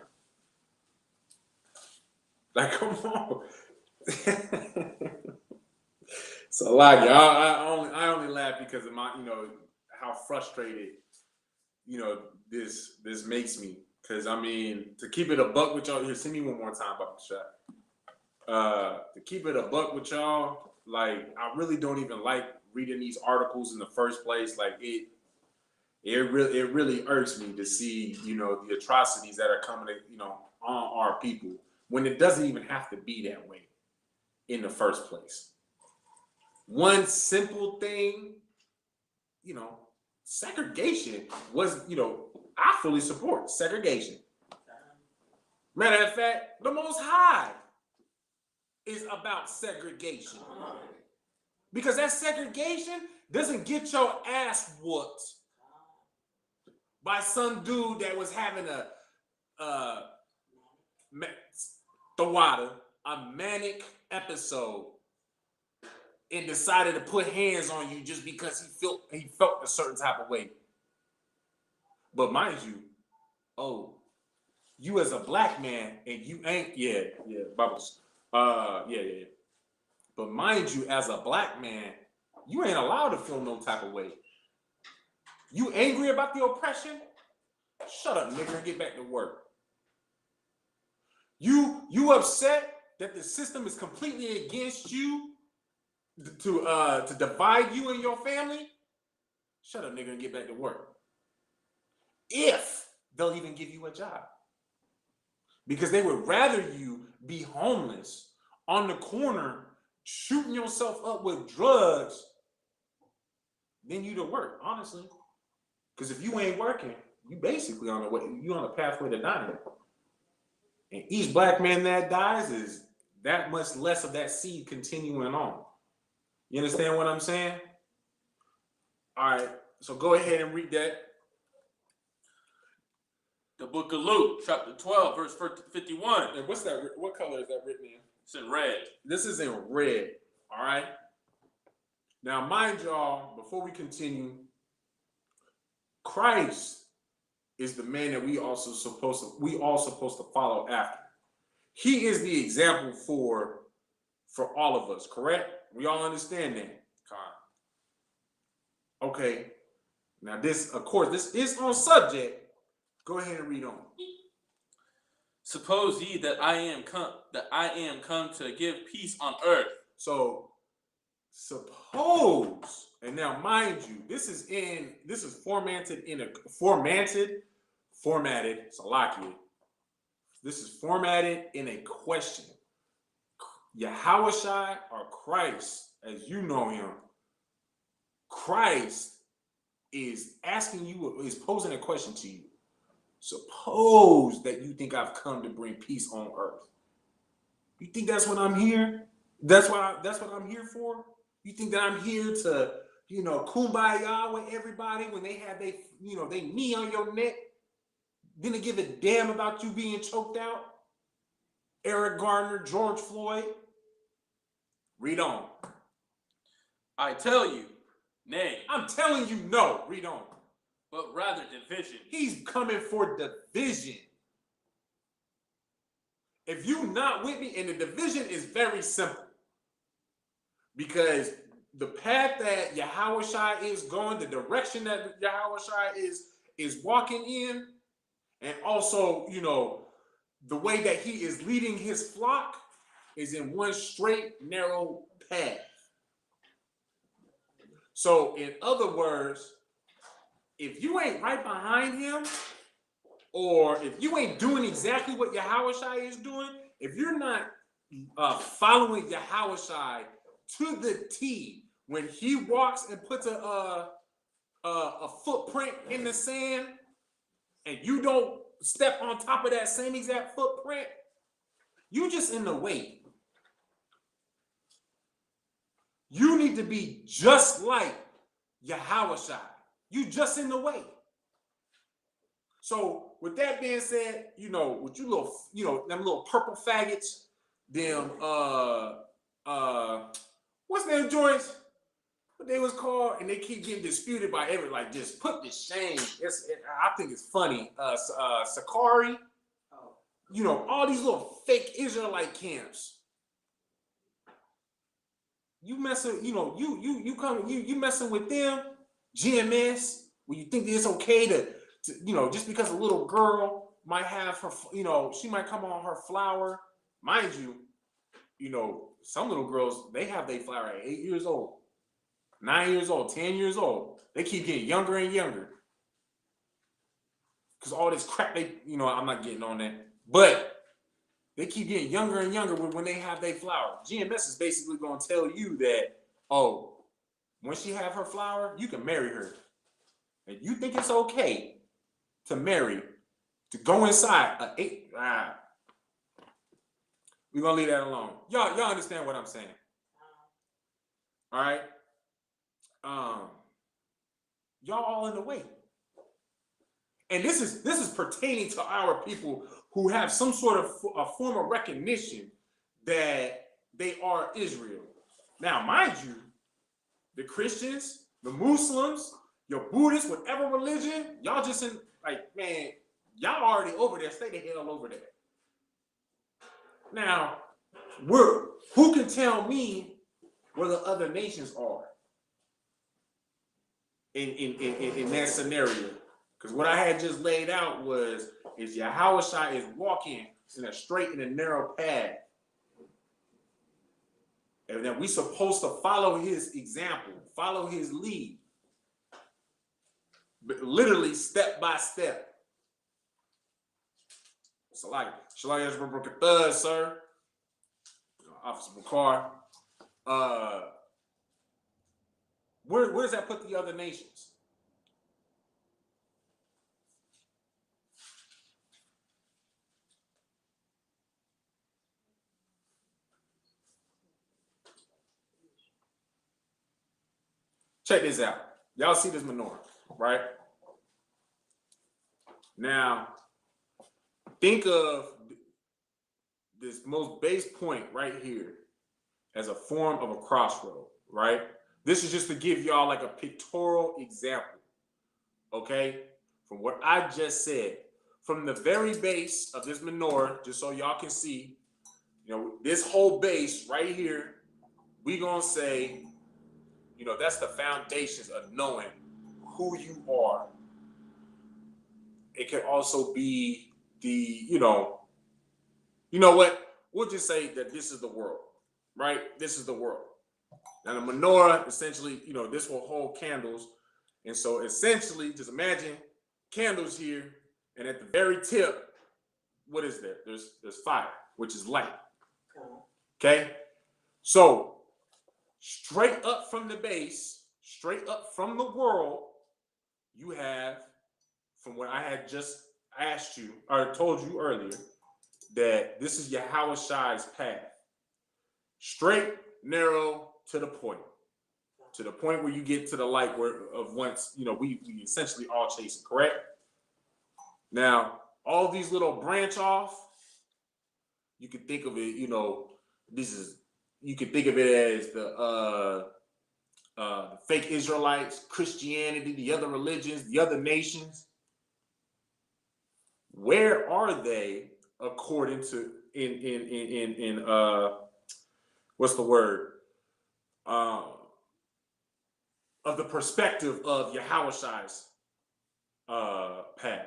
Like, come on. So a lot, y'all. I only laugh because of my, you know, how frustrated, you know, this makes me. Cause I mean, to keep it a buck with y'all, here, send me one more time about the shot. To keep it a buck with y'all, like, I really don't even like reading these articles in the first place. Like, it really irks me to see, you know, the atrocities that are coming, you know, on our people, when it doesn't even have to be that way in the first place. One simple thing, you know, segregation was, you know, I fully support segregation. Matter of fact, the Most High is about segregation. Because that segregation doesn't get your ass whooped by some dude that was having a manic episode and decided to put hands on you just because he felt a certain type of way. But mind you, oh, you as a black man and you ain't, bubbles. Yeah. But mind you, as a black man, you ain't allowed to feel no type of way. You angry about the oppression? Shut up, nigga, and get back to work. You upset that the system is completely against you to divide you and your family? Shut up, nigga, and get back to work. If they'll even give you a job. Because they would rather you be homeless on the corner shooting yourself up with drugs than you to work, honestly. Because if you ain't working, you basically on the pathway to dying. And each black man that dies is that much less of that seed continuing on. You understand what I'm saying? All right, so go ahead and read that. The book of Luke, chapter 12, verse 51. And what's that? What color is that written in? It's in red. This is in red, all right? Now, mind y'all, before we continue, Christ is the man that we all supposed to follow after. He is the example for all of us, correct? We all understand that. Okay. Now this, of course, this is on subject. Go ahead and read on. Suppose ye that I am come to give peace on earth. So suppose, and now mind you, this is formatted, Salakia. This is formatted in a question. Yahushua or Christ, as you know him, Christ is posing a question to you. Suppose that you think I've come to bring peace on earth. You think that's what I'm here? That's what I'm here for? You think that I'm here to, kumbaya with everybody when they have they knee on your neck? Didn't give a damn about you being choked out? Eric Garner, George Floyd. Read on. I tell you, nay. I'm telling you no. Read on. But rather division. He's coming for division. If you not with me, and the division is very simple. Because the path that Yahushua is going, the direction that Yahushua is walking in, and also, the way that he is leading his flock is in one straight, narrow path. So, in other words, if you ain't right behind him, or if you ain't doing exactly what Yahushua is doing, if you're not following Yahushua to the T, when he walks and puts a footprint in the sand, and you don't step on top of that same exact footprint, you just in the way. You need to be just like Yahushua. You just in the way. So with that being said, with you little, them little purple faggots, them what's their joints? What they was called, and they keep getting disputed by just put to shame. I think it's funny. Sakari, all these little fake Israelite camps. You messing, you messing with them, GMS, where you think that it's okay to just because a little girl might have her, she might come on her flower. Mind you, some little girls, they have their flower at 8 years old, 9 years old, 10 years old. They keep getting younger and younger. Because all this crap, I'm not getting on that. But they keep getting younger and younger when they have their flower. GMS is basically going to tell you that, when she have her flower, you can marry her. And you think it's okay to marry, to go inside we're going to leave that alone. Y'all understand what I'm saying. All right? Y'all all in the way. And this is pertaining to our people who have some sort of a form of recognition that they are Israel. Now, mind you, the Christians, the Muslims, your Buddhists, whatever religion, y'all just in, man, y'all already over there. Stay the hell over there. Now, who can tell me where the other nations are in that scenario? Because what I had just laid out is Yahushua is walking in a straight and a narrow path. And that we're supposed to follow his example, follow his lead. But literally step by step. So Shalai, sir. Officer McCarr. Where does that put the other nations? Check this out. Y'all see this menorah, right? Now, think of this most base point right here as a form of a crossroad, right? This is just to give y'all like a pictorial example, okay? From what I just said, from the very base of this menorah, just so y'all can see, this whole base right here, we gonna say, You know, that's the foundations of knowing who you are. It can also be the, you know what? We'll just say that this is the world, right? This is the world. Now the menorah, essentially, you know, this will hold candles. And so essentially, just imagine candles here, and at the very tip, what is there? There's fire, which is light. Okay? So straight up from the base, straight up from the world, you have, from what I had just asked you, or told you earlier, that this is Yahushai's path. Straight, narrow, to the point where you get to the light where of once, you know, we essentially all chasing, correct? Now, all these little branch off, you could think of it, you know, you could think of it as the fake Israelites, Christianity, the other religions, the other nations. Where are they according to in what's the word? Of the perspective of Yahushai's path.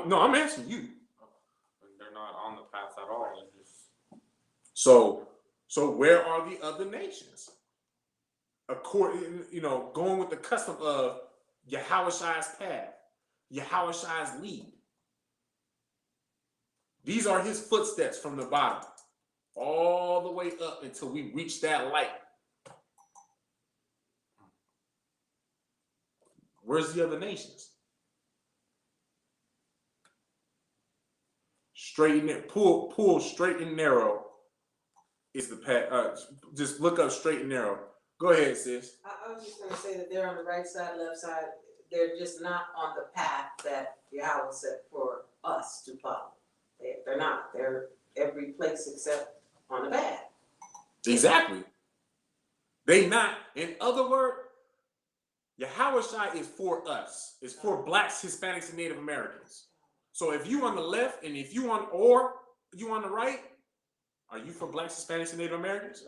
No, I'm asking you. They're not on the path at all. They're just... So where are the other nations? According, you know, going with the custom of Yahushai's path, Yahushai's lead. These are his footsteps from the bottom all the way up until we reach that light. Where's the other nations? Straight and pull straight and narrow is the path. Just look up straight and narrow. Go ahead, sis. I was just going to say that they're on the right side, left side. They're just not on the path that Yahweh set for us to follow. They're not. They're every place except on the path. Exactly. They not. In other words, Yahushai is for us. It's for blacks, Hispanics, and Native Americans. So if you on the left and if you on the right, are you for blacks, Hispanics, and Native Americans?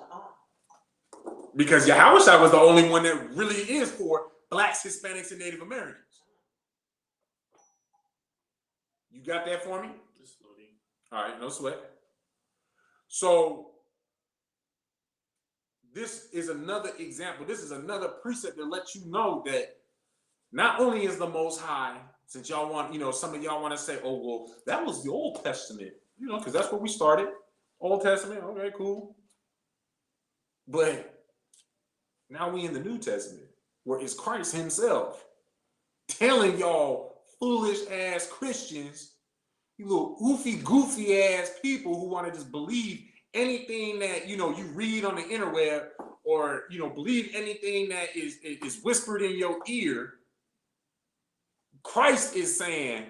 Because Yahushai was the only one that really is for blacks, Hispanics, and Native Americans. You got that for me? All right, no sweat. So this is another example. This is another precept that lets you know that not only is the Most High, since y'all want, you know, some of y'all want to say, oh, well, that was the Old Testament, you know, because that's where we started. Old Testament, okay, cool. But now we in the New Testament, where it's Christ himself telling y'all foolish ass Christians, you little goofy ass people who want to just believe anything that, you know, you read on the interweb, or, you know, believe anything that is whispered in your ear. Christ is saying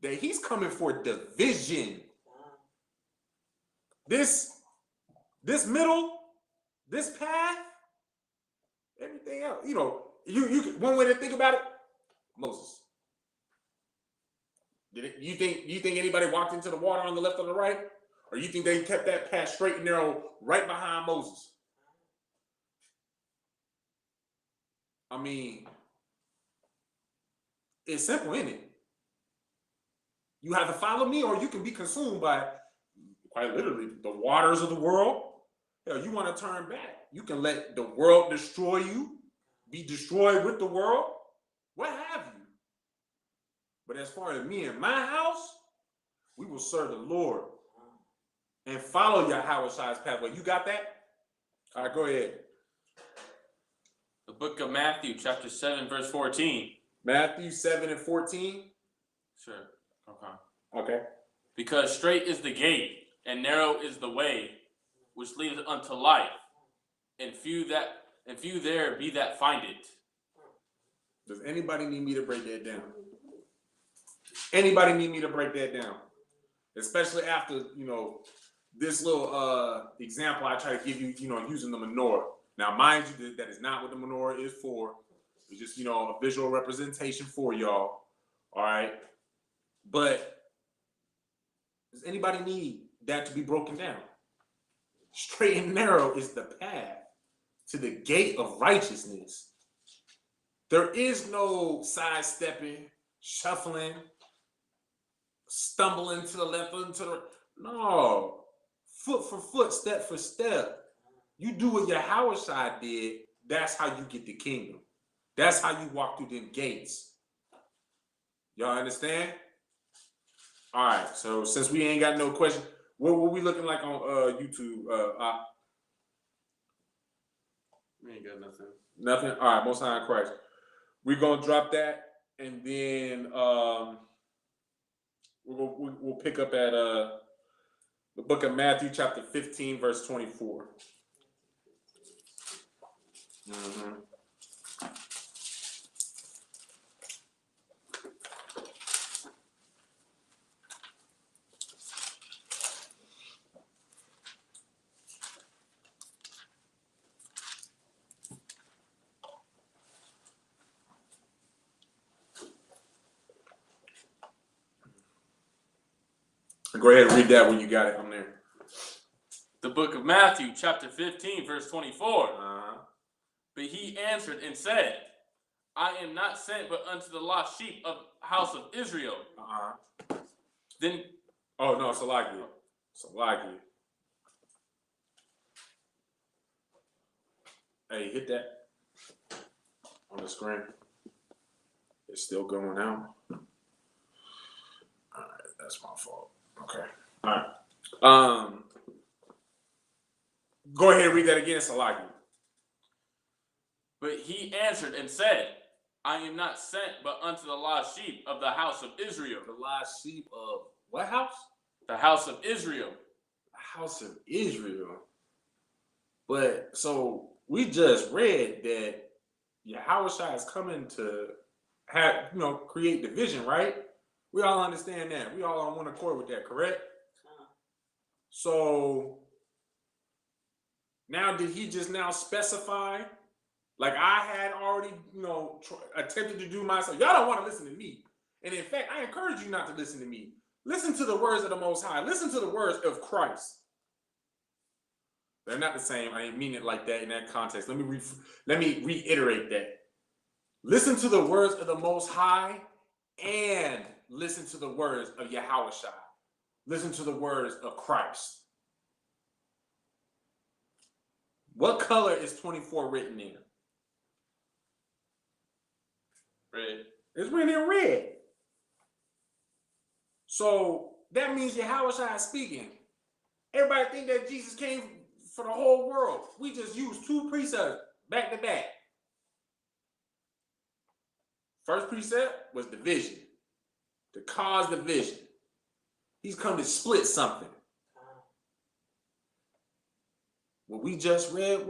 that he's coming for division. This middle, this path, everything else, you know, you one way to think about it, Moses. You think anybody walked into the water on the left or the right? Or you think they kept that path straight and narrow right behind Moses? I mean, it's simple, isn't it? You have to follow me, or you can be consumed by, quite literally, the waters of the world. Hell, you want to turn back. You can let the world destroy you, be destroyed with the world, what have you. But as far as me and my house, we will serve the Lord and follow Yahushai's pathway. You got that? All right, go ahead. The book of Matthew, chapter 7, verse 14. Matthew 7 and 14? Sure. Okay. Because straight is the gate, and narrow is the way, which leadeth unto life, and few there be that find it. Does anybody need me to break that down? Anybody need me to break that down? Especially after, you know, this little example I try to give you, you know, using the menorah. Now, mind you, that is not what the menorah is for. It's just, you know, a visual representation for y'all. All right. But Does anybody need that to be broken down? Straight and narrow is the path to the gate of righteousness. There is no sidestepping, shuffling, stumbling to the left, to the no. Foot for foot, step for step. You do what Yahushua did, that's how you get the kingdom. That's how you walk through them gates. Y'all understand? All right, so since we ain't got no question, what we looking like on YouTube? We ain't got nothing. Nothing? All right, Most High in Christ. We're going to drop that, and then we'll pick up at the book of Matthew, chapter 15, verse 24. Mm-hmm. Go ahead and read that when you got it from there. The book of Matthew, chapter 15, verse 24. But he answered and said, I am not sent but unto the lost sheep of the house of Israel. Then, oh no, Salaki. Hey, hit that on the screen. It's still going out. All right, that's my fault. Okay. All right. Go ahead and read that again, Salaki. But he answered and said, I am not sent but unto the lost sheep of the house of Israel. The lost sheep of what house? The house of Israel. The house of Israel. But so we just read that Yahushua is coming to have, create division, right? We all understand that. We all on one accord with that, correct? So now did he just now specify, like I had already, attempted to do myself? Y'all don't want to listen to me. And in fact, I encourage you not to listen to me. Listen to the words of the Most High. Listen to the words of Christ. They're not the same. I didn't mean it like that in that context. Let me reiterate that. Listen to the words of the Most High and listen to the words of Yahushua. Listen to the words of Christ. What color is 24 written in? Red. It's written in red. So that means Yahushua is speaking. Everybody think that Jesus came for the whole world. We just used two precepts back to back. First precept was division, to cause division. He's come to split something. What we just read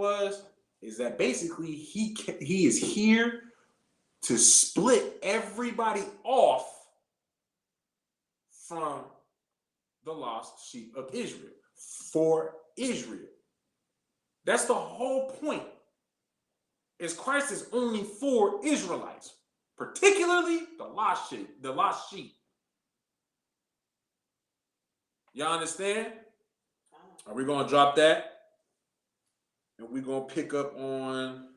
is that basically he is here to split everybody off from the lost sheep of Israel, for Israel. That's the whole point. Is Christ is only for Israelites, particularly the lost sheep. Y'all understand? Are we gonna drop that? And we're gonna pick up on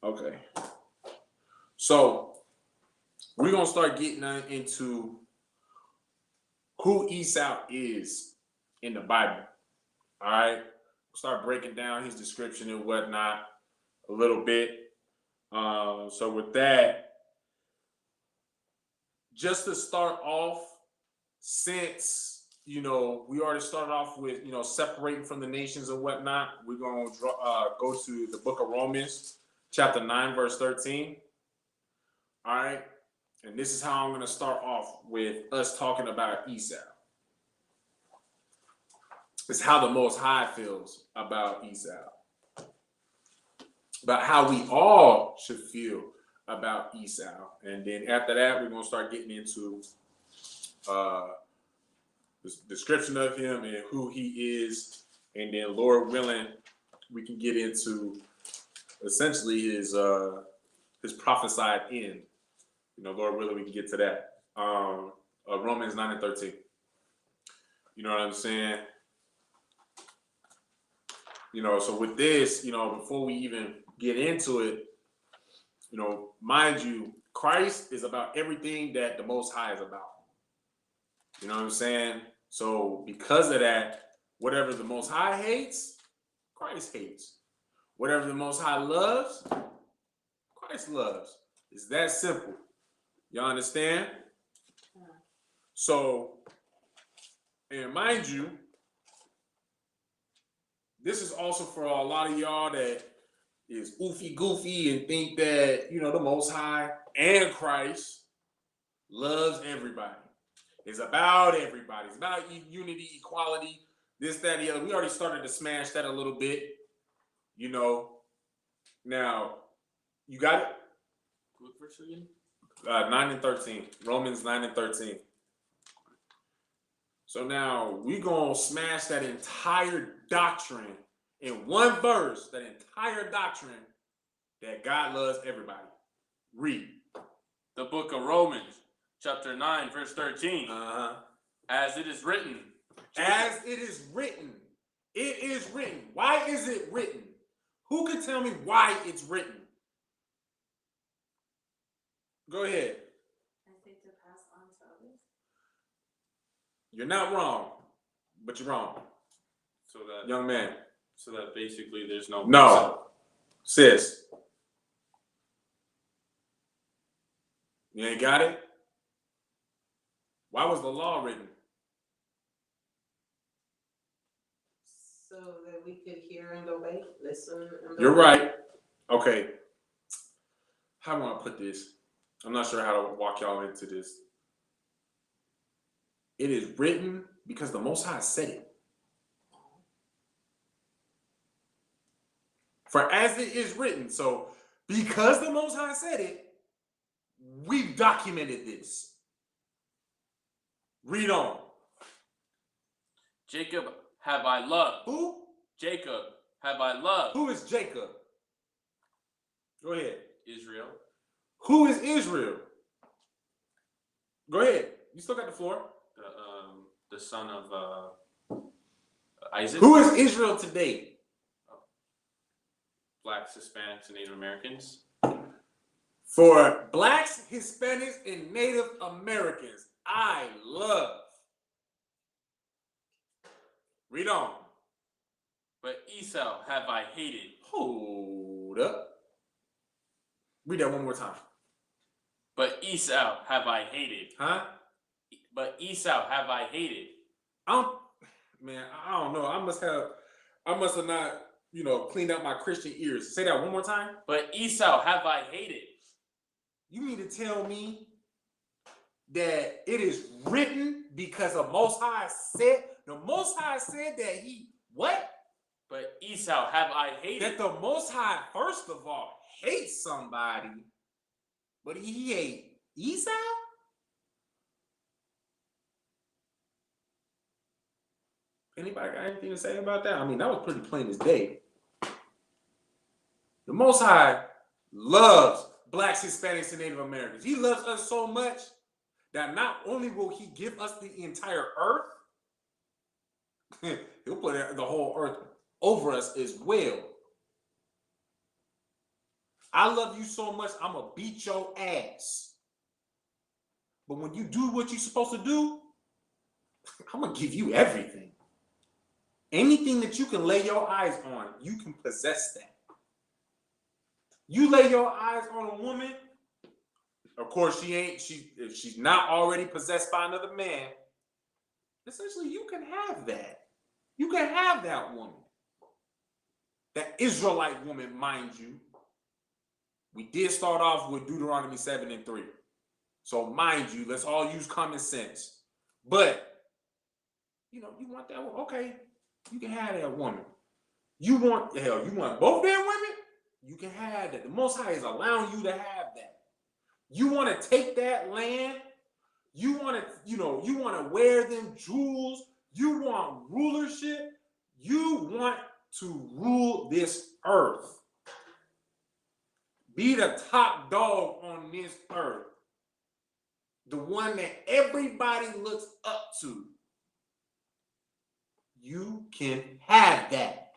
okay. So we're gonna start getting into who Esau is in the Bible. All right. We'll start breaking down his description and whatnot a little bit. So with that, just to start off, since we already started off with separating from the nations and whatnot, we're gonna go to the book of Romans, chapter 9, verse 13. All right, and this is how I'm gonna start off with us talking about Esau. It's how the Most High feels about Esau, about how we all should feel about Esau. And then after that, we're going to start getting into the description of him and who he is. And then, Lord willing, we can get into essentially his his prophesied end. You know, Lord willing, we can get to that. Romans 9 and 13. You know what I'm saying? You know, so with this, you know, before we even get into it, you know, mind you, Christ is about everything that the Most High is about. You know what I'm saying? So because of that, whatever the Most High hates, Christ hates. Whatever the Most High loves, Christ loves. It's that simple. Y'all understand? So, and mind you, this is also for a lot of y'all that is oofy goofy and think that, you know, the Most High and Christ loves everybody. It's about everybody. It's about unity, equality, this, that, the other. We already started to smash that a little bit, you know. Now, you got it? What verse again? 9 and 13. Romans 9 and 13. So now we're going to smash that entire doctrine in one verse, that entire doctrine that God loves everybody. Read. The book of Romans, chapter 9, verse 13. As it is written. As it is written. It is written. Why is it written? Who can tell me why it's written? Go ahead. I think to pass on to others. You're not wrong, but you're wrong. So that young man. So that basically there's no. No, sis. You ain't got it? Why was the law written? So that we could hear and obey, listen and obey. You're right. Okay. How do I put this? I'm not sure how to walk y'all into this. It is written because the Most High said it. For as it is written. So because the Most High said it, we've documented this. Read on. Jacob have I loved. Who? Jacob have I loved. Who is Jacob? Go ahead. Israel. Who is Israel? Go ahead. You still got the floor. The son of Isaac. Who is Israel today? Blacks, Hispanics, and Native Americans. For blacks, Hispanics, and Native Americans, I love. Read on. But Esau have I hated. Hold up. Read that one more time. But Esau have I hated. Huh? But Esau have I hated. Man, I don't know. I must have not, cleaned out my Christian ears. Say that one more time. But Esau have I hated. You mean to tell me that it is written because the Most High said that he what? But Esau have I hated. That the Most High, first of all, hates somebody, but he hate Esau? Anybody got anything to say about that? I mean, that was pretty plain as day. The Most High loves blacks, Hispanics, and Native Americans. He loves us so much that not only will he give us the entire earth, he'll put the whole earth over us as well. I love you so much, I'm going to beat your ass. But when you do what you're supposed to do, I'm going to give you everything. Anything that you can lay your eyes on, you can possess that. You lay your eyes on a woman, of course if she's not already possessed by another man, essentially you can have that. You can have that woman. That Israelite woman, mind you. We did start off with Deuteronomy 7 and 3. So mind you, let's all use common sense. But, you want that woman? Okay, you can have that woman. You want both their women? You can have that. The Most High is allowing you to have that. You want to take that land? You want to wear them jewels? You want rulership? You want to rule this earth. be the top dog on this earth, the one that everybody looks up to, you can have that.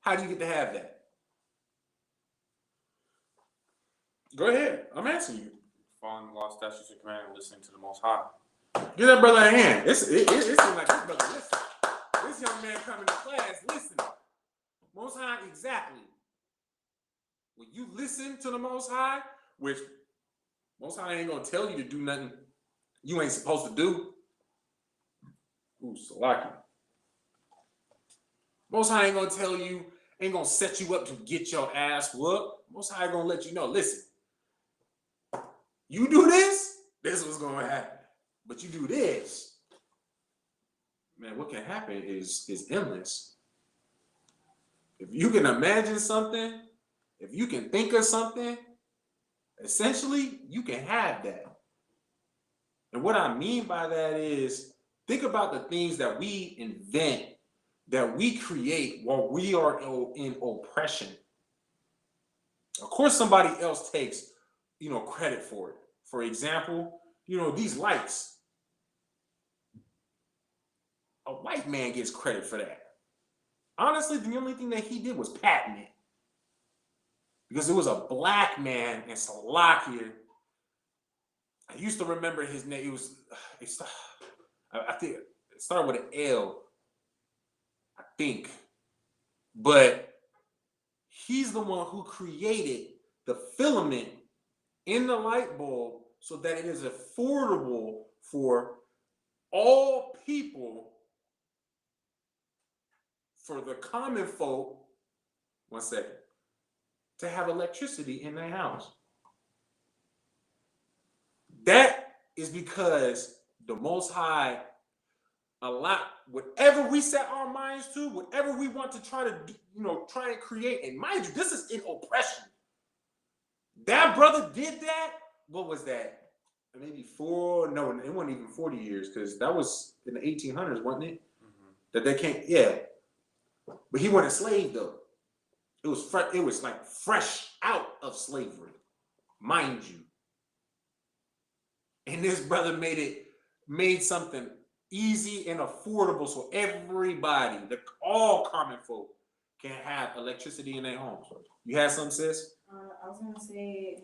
How do you get to have that? Go ahead. I'm asking you. Following the law, statutes, and commandments, listening to the Most High. Give that brother a hand. It seems like this brother listen. This young man coming to class, listen. Most High, exactly. When you listen to the Most High, which Most High ain't gonna tell you to do nothing you ain't supposed to do. Ooh, Salaki. Most High ain't gonna tell you, ain't gonna set you up to get your ass whooped. Most High gonna let you know, listen, you do this, this is what's gonna happen. But you do this, man, what can happen is endless. If you can imagine something, if you can think of something, essentially, you can have that. And what I mean by that is, think about the things that we invent, that we create while we are in oppression. Of course, somebody else takes, credit for it. For example, these lights. A white man gets credit for that. Honestly, the only thing that he did was patent it. Because it was a black man in Slovakia. I used to remember his name. I think it started with an L. I think. But he's the one who created the filament in the light bulb so that it is affordable for all people, for the common folk, one second, to have electricity in their house. That is because the Most High whatever we set our minds to, whatever we want to try and create, and mind you, this is in oppression. That brother did that. What was that? Maybe it wasn't even 40 years, because that was in the 1800s, wasn't it? Mm-hmm. That they can't, yeah. But he wasn't a slave though. It was like fresh out of slavery, mind you. And this brother made something easy and affordable so everybody, all common folk, can have electricity in their homes. You had something, sis? I was gonna say I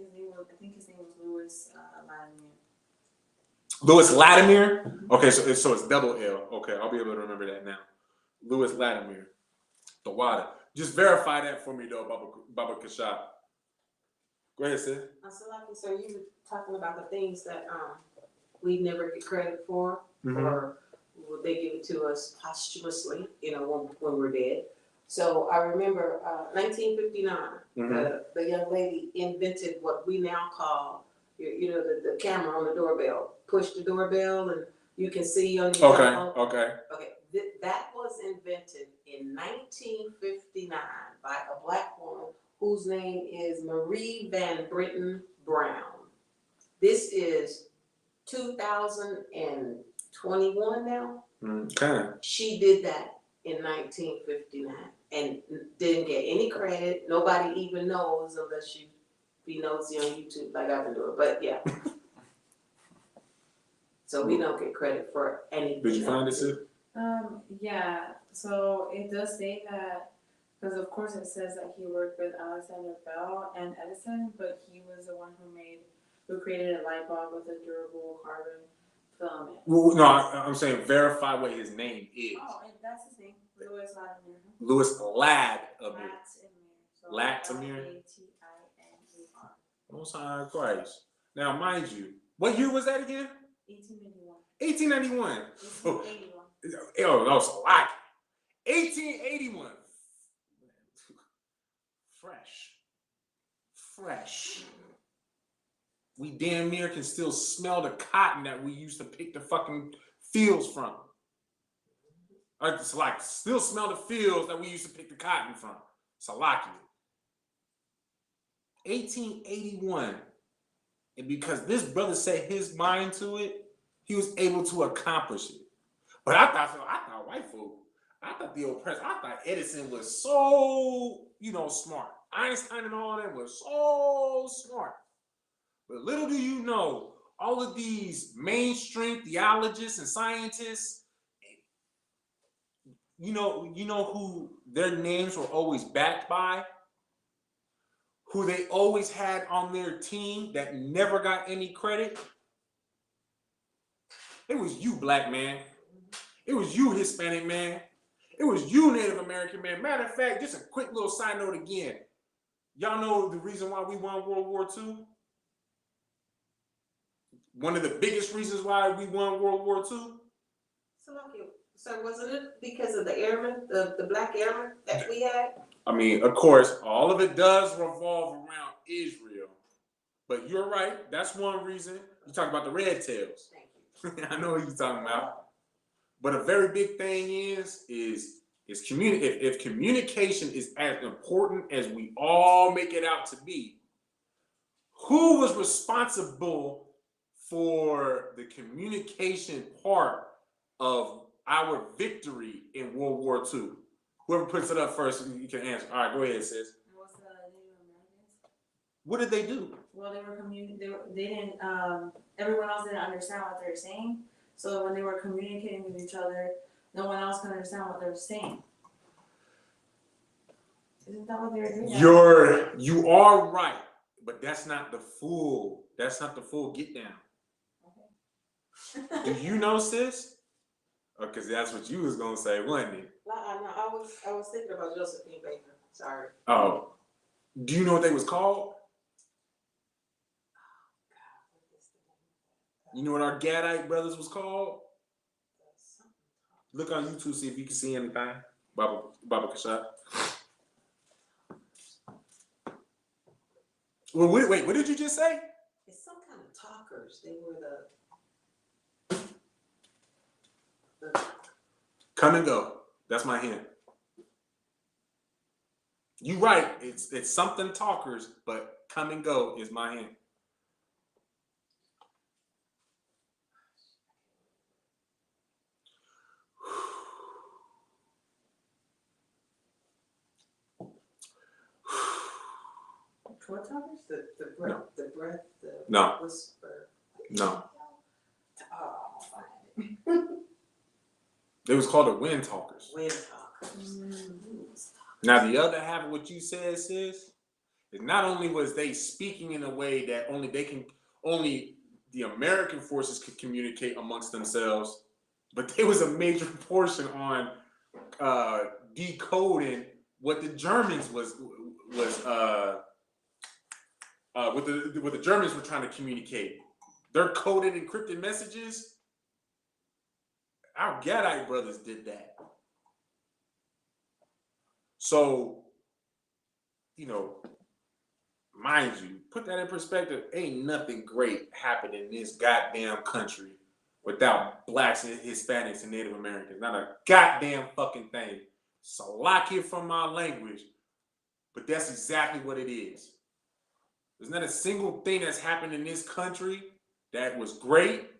think his name was Louis Latimer. Louis Latimer? Okay, so it's double L. Okay, I'll be able to remember that now. Louis Latimer. The water. Just verify that for me though, Baba Kashab. Go ahead, sis. So you were talking about the things that we never get credit for, Mm-hmm. or will they give it to us posthumously, when we're dead. So I remember 1959, mm-hmm. the young lady invented what we now call, the camera on the doorbell. Push the doorbell and you can see on your telephone. Okay. That was invented in 1959 by a black woman whose name is Marie Van Brittan Brown. This is 2021 now. Okay. She did that in 1959 and didn't get any credit. Nobody even knows unless you be nosy on YouTube like I've been doing. But yeah. So we don't get credit for anything. Did you find it, sis? Yeah. So it does say that, because of course it says that he worked with Alexander Bell and Edison, but he was the one who created a light bulb with a durable carbon filament. Well, no, I'm saying verify what his name is. Oh, and that's his name, Louis Latimer. Louis Latimer. Latimer. Latimer. Most High Christ. Now, mind you, what year was that again? 1891. 1881. Oh, that was a lot. 1881. Fresh. We damn near can still smell the cotton that we used to pick the fucking fields from. It's like still smell the fields that we used to pick the cotton from. Salakia. 1881. And because this brother set his mind to it, he was able to accomplish it. But I thought white folk, I thought the oppressed, I thought Edison was so, smart. Einstein and all of them was so smart. But little do you know, all of these mainstream theologians and scientists, you know who their names were always backed by, who they always had on their team that never got any credit. It was you, black man. It was you, Hispanic man. It was you, Native American man. Matter of fact, just a quick little side note again. Y'all know the reason why we won World War II? One of the biggest reasons why we won World War II? So wasn't it because of the airmen, the black airmen that we had? I mean, of course, all of it does revolve around Israel. But you're right. That's one reason. You talk about the red tails. Thank you. I know what you're talking about. But a very big thing is if communication is as important as we all make it out to be, who was responsible for the communication part of our victory in World War II? Whoever puts it up first, you can answer. All right, go ahead, sis. It was the Native Americans. What did they do? Well, they didn't, everyone else didn't understand what they were saying. So when they were communicating with each other, no one else could understand what they were saying. Isn't that what they were doing? You are right, but that's not the full get down. Okay. Do you know, sis? Because that's what you was gonna say, wasn't it? No, I was thinking about Josephine Baker. Sorry. Oh, do you know what they was called? You know what our Gadite brothers was called? Look on YouTube, see if you can see anything. Baba Kashab. Well, wait, what did you just say? It's some kind of talkers. They were the Come and go. That's my hint. You right. It's something talkers, but come and go is my hint. What talkers? The breath, the No. whisper. No. Oh, fine. It was called the Wind Talkers. Wind talkers. Now, the other half of what you said, sis, is not only was they speaking in a way that only the American forces could communicate amongst themselves, but there was a major portion on decoding what the Germans what the Germans were trying to communicate. Their coded, encrypted messages. Our Gadite brothers did that. So, mind you, put that in perspective. Ain't nothing great happened in this goddamn country without blacks and Hispanics and Native Americans. Not a goddamn fucking thing. Salakia from my language, but that's exactly what it is. There's not a single thing that's happened in this country that was great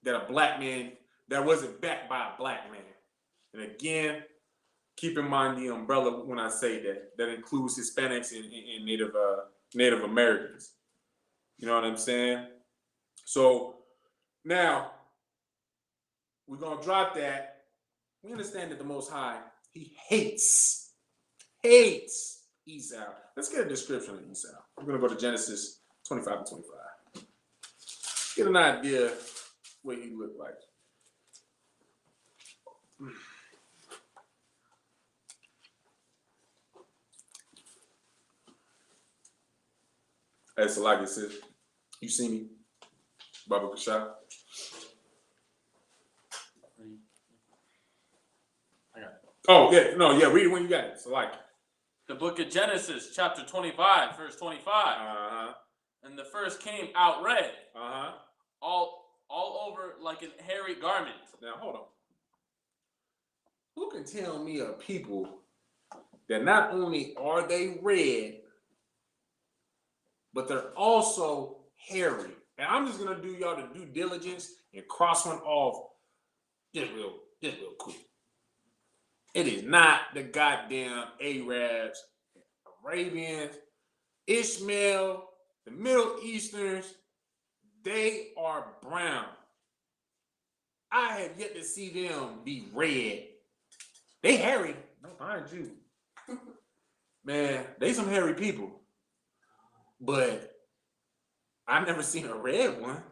that a black man, that wasn't backed by a black man. And again, keep in mind the umbrella when I say that. That includes Hispanics and Native Americans. You know what I'm saying? So now we're gonna drop that. We understand that the Most High, he hates Esau. Let's get a description of Esau. We're gonna go to Genesis 25 and 25. Get an idea what he looked like. Hey, Salaki says, you see me? Baba Kashab? I got it. Oh, yeah, no, yeah, read it when you got it. Salaki. The book of Genesis, chapter 25, verse 25. Uh-huh. And the first came out red, Uh-huh. all over like a hairy garment. Now, hold on. Who can tell me of people that not only are they red, but they're also hairy? And I'm just gonna do y'all the due diligence and cross one off just real quick. It is not the goddamn Arabs Arabians, Ishmael, the Middle Easterns, they are brown. I have yet to see them be red. They hairy, mind you. Man, they some hairy people. But I've never seen a red one.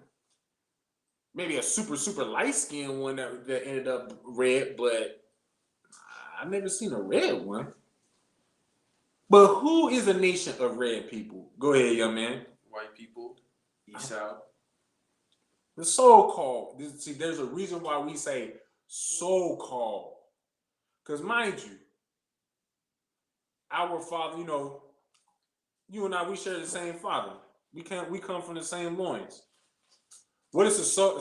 Maybe a super light-skinned one that ended up red, but I've never seen a red one. But who is a nation of red people? Go ahead, young man. White people, Esau. The so-called. See, there's a reason why we say so-called. Because mind you, our father, you and I, we share the same father. We come from the same loins. What does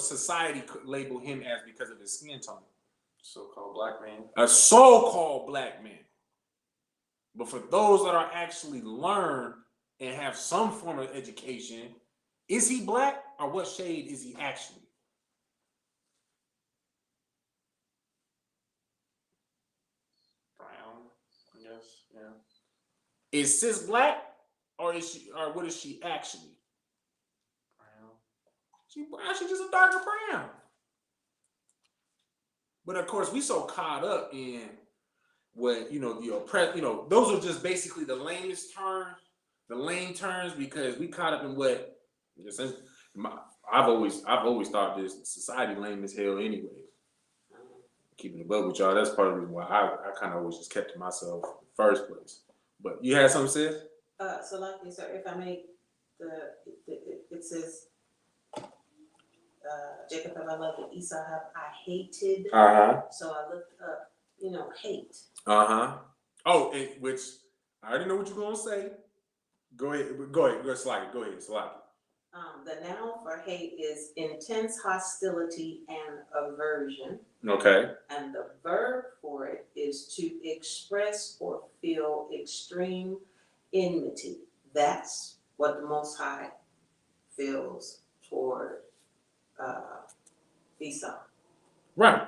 society label him as because of his skin tone? So-called black man. A so-called black man. But for those that are actually learned and have some form of education, is he black or what shade is he actually? Brown, I guess, yeah. Is sis black or what is she actually? Brown. She brown, she's just a darker brown. But of course, we so caught up in what the oppressed, those are just basically the lamest terms, the lame terms, because we caught up in what I've always thought this society lame as hell anyway. Keeping it above with y'all, that's part of the reason why I kind of always just kept to myself in the first place. But you had something, sis? So like this, sir, if I make it says, Jacob have I loved and Esau have I hated. So I looked up, hate. Which I already know what you're gonna say. Go ahead, Slide it. Go ahead, Slide it. The noun for hate is intense hostility and aversion. Okay. And the verb for it is to express or feel extreme enmity. That's what the Most High feels toward Esau. Right.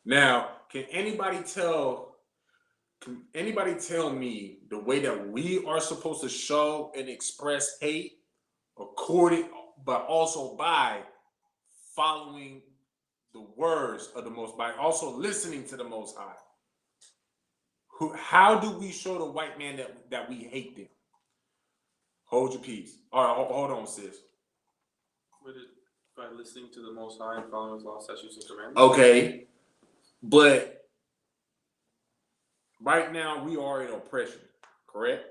Now, can anybody tell me the way that we are supposed to show and express hate but also by following the words of the Most, by also listening to the Most High? How do we show the white man that we hate them? Hold your peace. All right, hold on, sis. By listening to the Most High and following His law, statutes, and commandments. Okay, but right now we are in oppression, correct?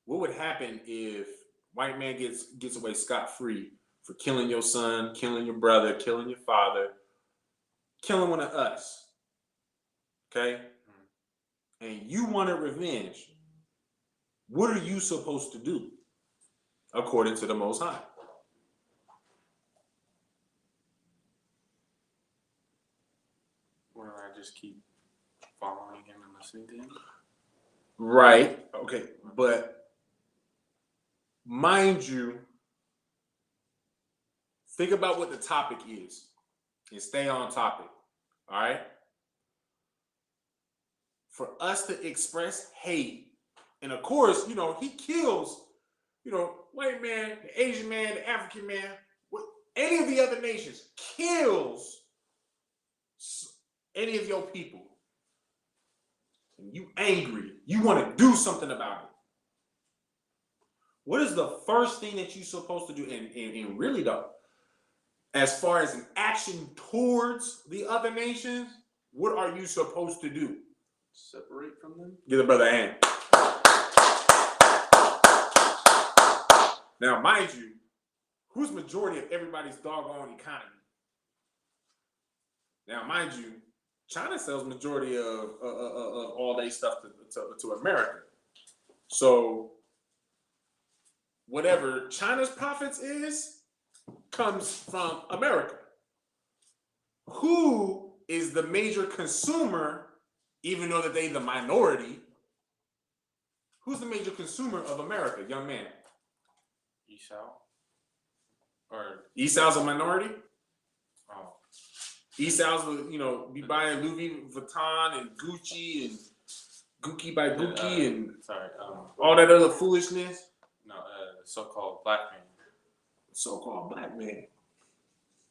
What would happen if white man gets away scot-free for killing your son, killing your brother, killing your father, killing one of us? Okay, and you wanted revenge. What are you supposed to do according to the Most High? Well, I just keep following him and listening to him. Right. Okay. But mind you, think about what the topic is and stay on topic. All right. For us to express hate, and of course, he kills, white man, the Asian man, the African man, any of the other nations, kills any of your people. And you angry, you want to do something about it. What is the first thing that you're supposed to do? And really though, as far as an action towards the other nations, what are you supposed to do? Separate from them? Give the brother a hand. Now, mind you, who's majority of everybody's doggone economy? Now, mind you, China sells majority of all their stuff to America. So whatever China's profits comes from America. Who is the major consumer, even though that they the minority? Who's the major consumer of America, young man? Esau. Esau's a minority? Oh. Esau's, be buying Louis Vuitton and Gucci and Gookie by Gookie and sorry, all that other foolishness. no, the so-called black man. So-called black man.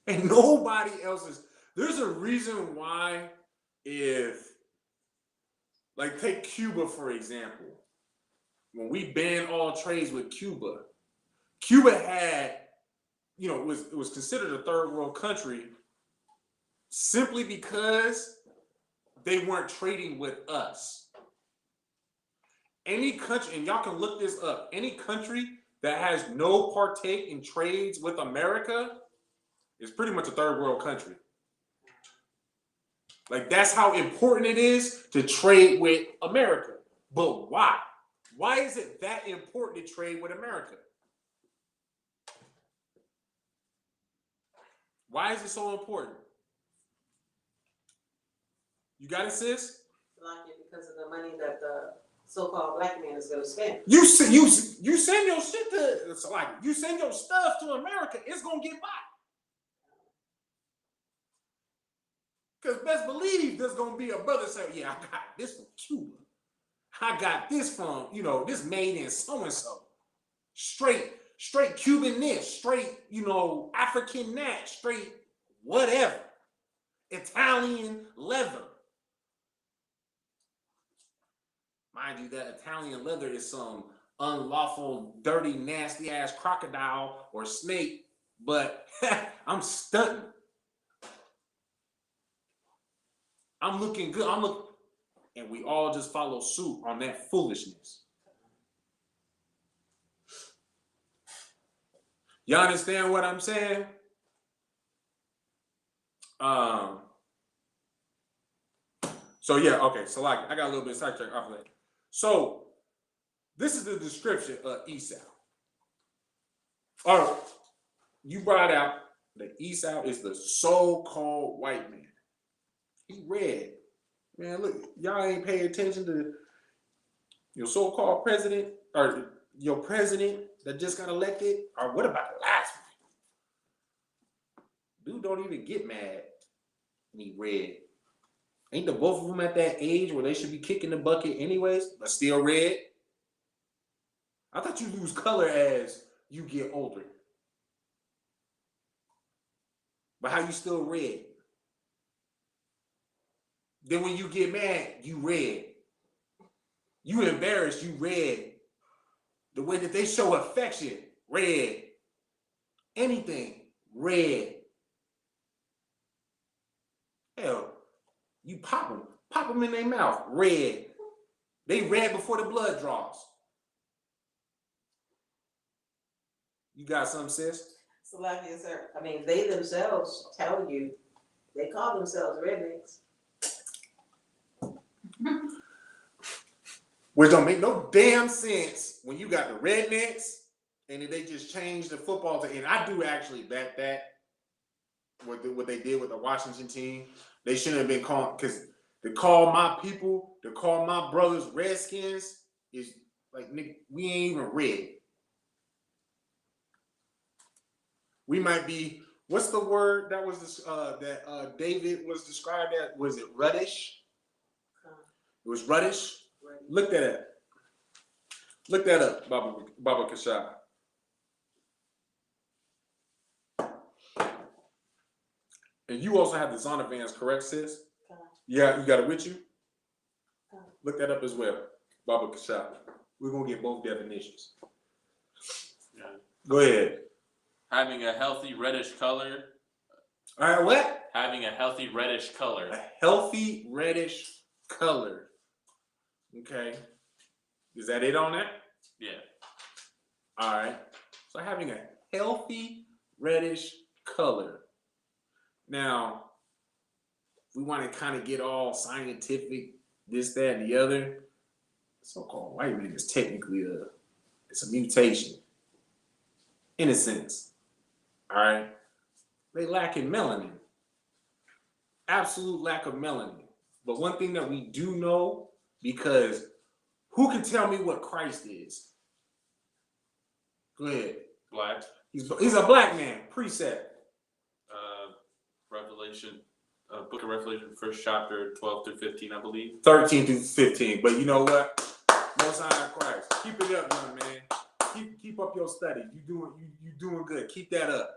And nobody else is. There's a reason why, if, like, take Cuba for example. When we banned all trades with Cuba, Cuba had, you know, it was considered a third world country simply because they weren't trading with us. Any country, and y'all can look this up, any country that has no partake in trades with America is pretty much a third world country. Like, that's how important it is to trade with America. But why? Why is it that important to trade with America? Why is it so important? You got it, sis? Because of the money that the so-called black man is going to spend. You send your shit to, it's like, you send your stuff to America, it's going to get by. Because best believe there's going to be a brother say, yeah, I got this from Cuba. I got this from, you know, this made in so-and-so. Straight Cuban this, straight, you know, African that, straight whatever. Italian leather. Mind you, that Italian leather is some unlawful, dirty, nasty ass crocodile or snake, but I'm stunting. I'm looking good. And we all just follow suit on that foolishness. Y'all understand what I'm saying? So yeah, okay. So like, I got a little bit sidetracked off of that. So this is the description of Esau. All right, you brought out that Esau is the so-called white man. He red. Man, look, y'all ain't paying attention to your so-called president or your president that just got elected. Or what about the last one? Dude don't even get mad when he red. Ain't the both of them at that age where they should be kicking the bucket anyways, but still red? I thought you lose color as you get older. But how you still red? Then when you get mad, you red. You embarrassed, you red. The way that they show affection, red. Anything, red. Hell, you pop them in their mouth, red. They red before the blood draws. You got something, sis? So like yes, sir. I mean, they themselves tell you, they call themselves rednecks. Which don't make no damn sense when you got the rednecks and then they just changed the football team. And I do actually bet that what they did with the Washington team, they shouldn't have been called, because to call my people, to call my brothers Redskins is like, nigga, we ain't even red. We might be, what's the word that was this, that David was described as? Was it reddish? It was reddish. Look that up. Look that up, Baba Kashab. And you also have the Zondervans, correct, sis? Yeah, you got it with you? Look that up as well, Baba Kashab. We're going to get both definitions. Yeah. Go ahead. Having a healthy reddish color. All right, what? Having a healthy reddish color. A healthy reddish color. Okay. Is that it on that? Yeah. All right. So having a healthy reddish color. Now, if we want to kind of get all scientific, this, that, and the other, so-called white man is technically it's a mutation. In a sense. All right. They lack in melanin. Absolute lack of melanin. But one thing that we do know, because who can tell me what Christ is? Go ahead. Black. He's a black man. Precept. Revelation Book of Revelation, first chapter, 12 through 15, I believe. 13 through 15. But you know what? Most High in Christ. Keep it up, young man. Keep up your studies. You doing good. Keep that up.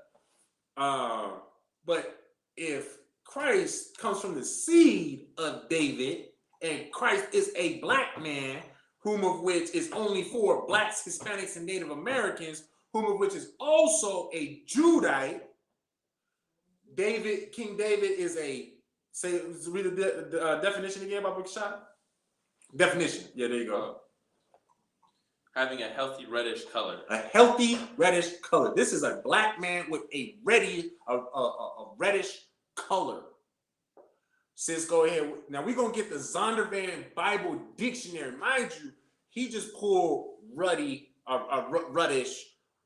But if Christ comes from the seed of David, and Christ is a black man, whom of which is only for blacks, Hispanics, and Native Americans, whom of which is also a Judite. King David is read the definition again, Baba Kashad. Definition. Yeah, there you go. Having a healthy reddish color. A healthy reddish color. This is a black man with a reddish color. Sis, go ahead. Now we're gonna get the Zondervan Bible Dictionary. Mind you, he just pulled ruddish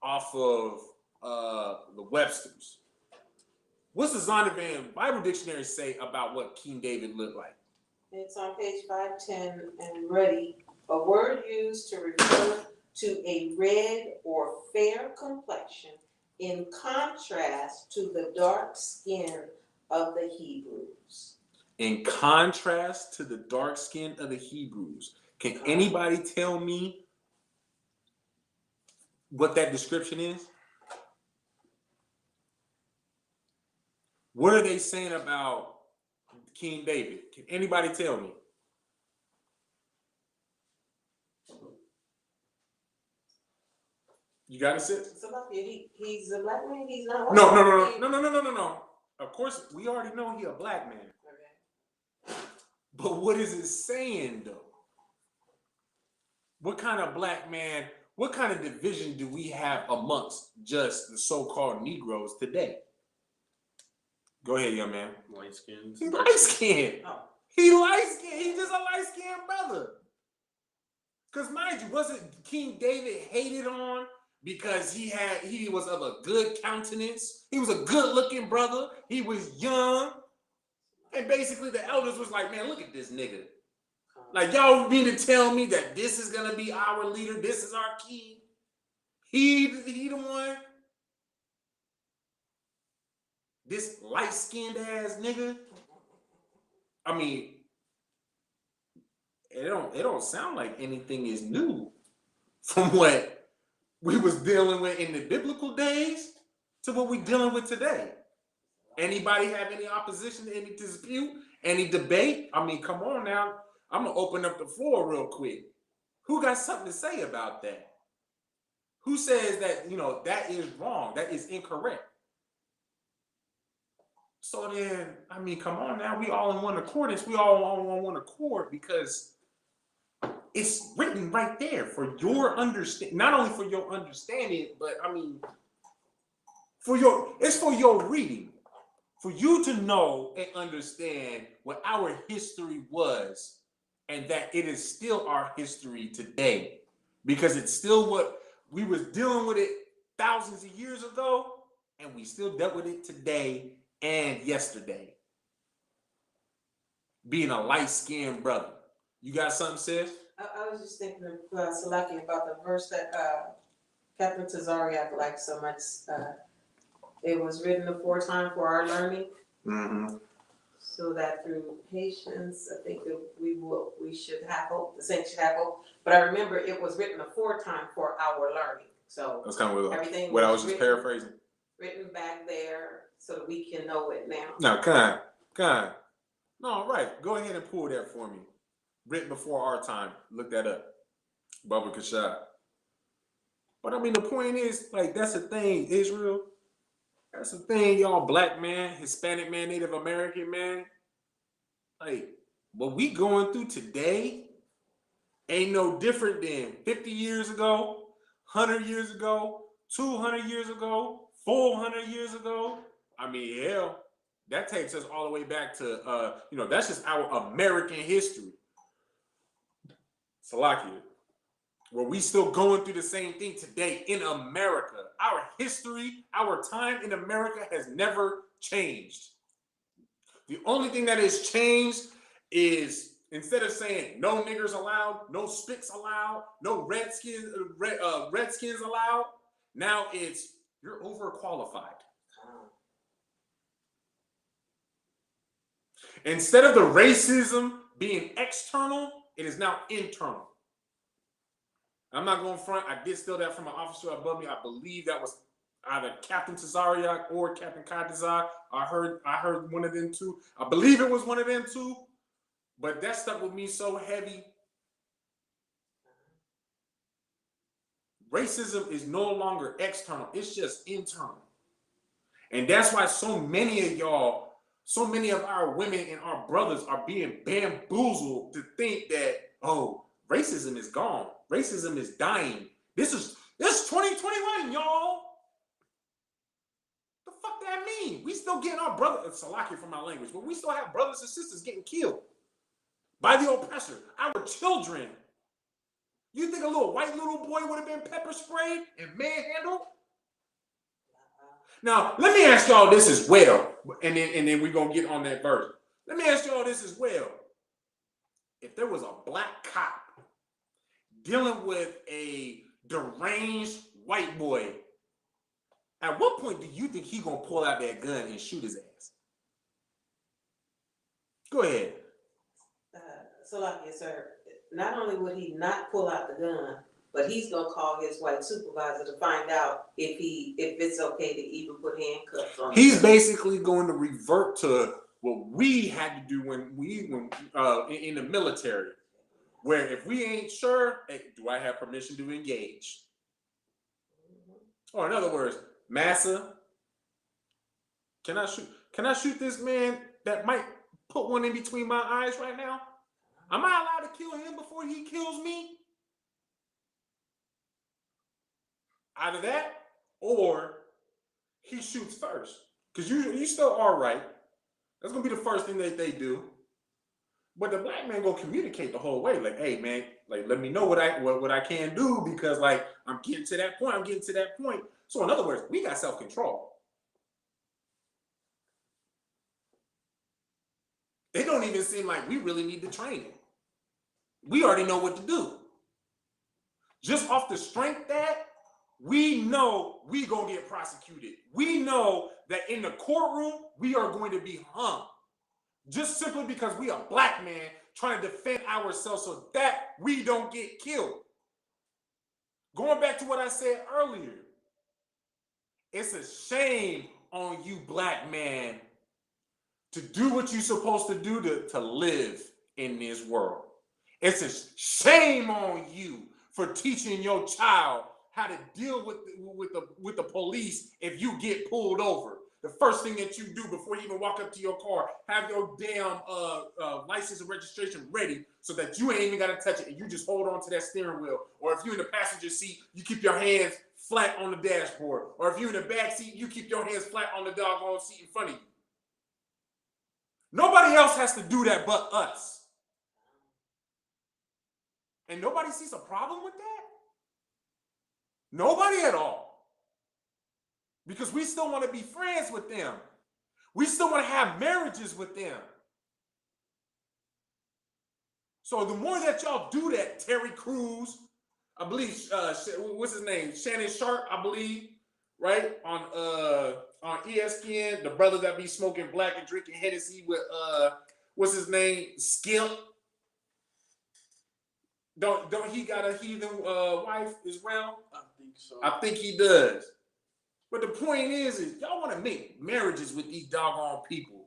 off of the Webster's. What's the Zondervan Bible Dictionary say about what King David looked like? It's on page 510 and ready. A word used to refer to a red or fair complexion in contrast to the dark skin of the Hebrews. In contrast to the dark skin of the Hebrews. Can anybody tell me what that description is? What are they saying about King David? Can anybody tell me? You got it, sis? He's a black man. He's not. No. Of course, we already know he's a black man. Okay. But what is it saying, though? What kind of black man, what kind of division do we have amongst just the so-called Negroes today? Go ahead, young man. Light skin. He's light-skinned. Oh. He light-skinned. He's just a light-skinned brother. Because mind you, wasn't King David hated on because he was of a good countenance? He was a good-looking brother. He was young. And basically the elders was like, man, look at this nigga. Like, y'all mean to tell me that this is going to be our leader? This is our king? He the one? This light-skinned ass nigga? I mean, it don't sound like anything is new from what we was dealing with in the biblical days to what we're dealing with today. Anybody have any opposition, any dispute, any debate? I mean, come on now. I'm going to open up the floor real quick. Who got something to say about that? Who says that, that is wrong, that is incorrect? So then, I mean, come on now. We all in one accordance. We all on one accord because it's written right there for your understanding. Not only for your understanding, but I mean, it's for your reading. For you to know and understand what our history was and that it is still our history today. Because it's still what we was dealing with it thousands of years ago, and we still dealt with it today and yesterday. Being a light-skinned brother. You got something, sis? I was just thinking of Salaki about the verse that Captain Tazariak liked so much. It was written aforetime for our learning, so that through patience, I think that we should have hope. The saints should have hope. But I remember it was written aforetime for our learning. So that's kind of everything what I was just paraphrasing. Written back there so that we can know it now. No, kind. No, all right. Go ahead and pull that for me. Written before our time. Look that up. Baba Kashad. But I mean, the point is, like, that's the thing, Israel. That's the thing, y'all, black man, Hispanic man, Native American man. Like, what we going through today ain't no different than 50 years ago, 100 years ago, 200 years ago, 400 years ago. I mean, hell, that takes us all the way back to, that's just our American history. Salakia. Where we still going through the same thing today in America. Our history, our time in America has never changed. The only thing that has changed is instead of saying no niggers allowed, no spics allowed, no redskins allowed, now it's you're overqualified. Instead of the racism being external, it is now internal. I'm not going front. I did steal that from an officer above me. I believe that was either Captain Tazariak or Captain Kadazar. I heard one of them two. I believe it was one of them two. But that stuck with me so heavy. Racism is no longer external. It's just internal. And that's why so many of y'all, so many of our women and our brothers are being bamboozled to think that, oh, racism is gone. Racism is dying. This is 2021, y'all. The fuck that mean? We still getting our brothers, Salaki from my language, but we still have brothers and sisters getting killed by the oppressor, our children. You think a little white little boy would have been pepper sprayed and manhandled? Now, let me ask y'all this as well, and then we're going to get on that verse. Let me ask y'all this as well. If there was a black cop dealing with a deranged white boy, at what point do you think he going to pull out that gun and shoot his ass? Go ahead. Yes, sir. Not only would he not pull out the gun, but he's gonna call his white supervisor to find out if it's okay to even put handcuffs on him. He's basically going to revert to what we had to do when in the military, where if we ain't sure, hey, do I have permission to engage? Or in other words, Massa, can I shoot this man that might put one in between my eyes right now? Am I allowed to kill him before he kills me? Either that or he shoots first. Because you still are right. That's going to be the first thing that they do. But the black man going to communicate the whole way. Like, hey, man, like, let me know what I can do because, like, I'm getting to that point. So, in other words, we got self-control. It don't even seem like we really need the training. We already know what to do. Just off the strength that we know we gonna get prosecuted. We know that in the courtroom, we are going to be hung. Just simply because we a black man trying to defend ourselves so that we don't get killed. Going back to what I said earlier, it's a shame on you, black man, to do what you're supposed to do to live in this world. It's a shame on you for teaching your child how to deal with the police if you get pulled over. The first thing that you do before you even walk up to your car, have your damn license and registration ready so that you ain't even got to touch it and you just hold on to that steering wheel. Or if you're in the passenger seat, you keep your hands flat on the dashboard. Or if you're in the back seat, you keep your hands flat on the doggone seat in front of you. Nobody else has to do that but us. And nobody sees a problem with that? Nobody at all. Because we still want to be friends with them. We still want to have marriages with them. So the more that y'all do that, Terry Crews, I believe, what's his name? Shannon Sharp, I believe, right? On ESPN, the brother that be smoking black and drinking Hennessy with, what's his name? Skip. Don't he got a heathen wife as well? I think so. I think he does. But the point is y'all want to make marriages with these doggone people.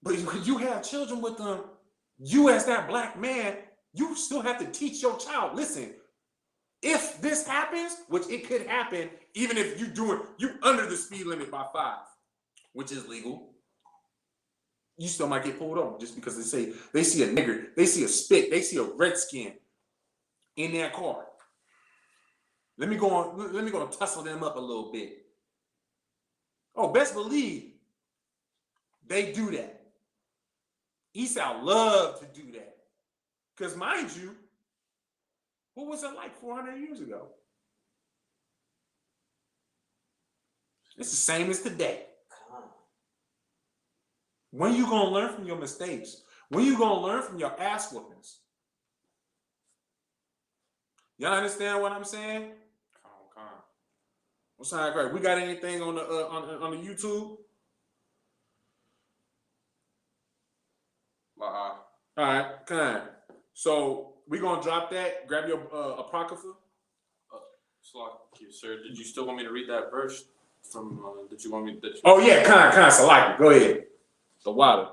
But when you have children with them, you as that black man, you still have to teach your child, listen, if this happens, which it could happen, even if you under the speed limit by 5, which is legal, you still might get pulled over just because they see a nigger, they see a spit, they see a redskin in their car. Let me go and tussle them up a little bit. Oh, best believe they do that. Esau loved to do that. Because mind you, what was it like 400 years ago? It's the same as today. When you gonna learn from your mistakes? When you gonna learn from your ass whoopings? Y'all understand what I'm saying? What's up, great? We got anything on the YouTube? All right, kind. So we gonna drop that. Grab your apocrypha. Sir, did you still want me to read that verse from? Did you want me? Oh yeah, kind. So like, go ahead. The water.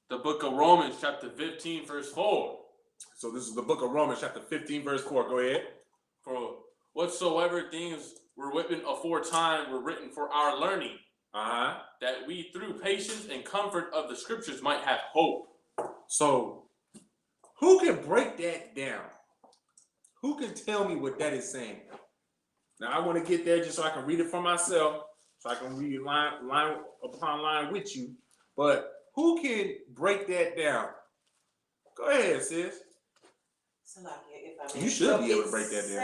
The book of Romans, chapter 15, verse 4. So this is the book of Romans, chapter 15, verse 4. Go ahead. For whatsoever things were written aforetime were written for our learning, that we through patience and comfort of the scriptures might have hope. So who can break that down? Who can tell me what that is saying? Now I want to get there just so I can read it for myself, so I can read line upon line with you. But who can break that down? Go ahead, sis. So like, if I may. You should be able to break that down.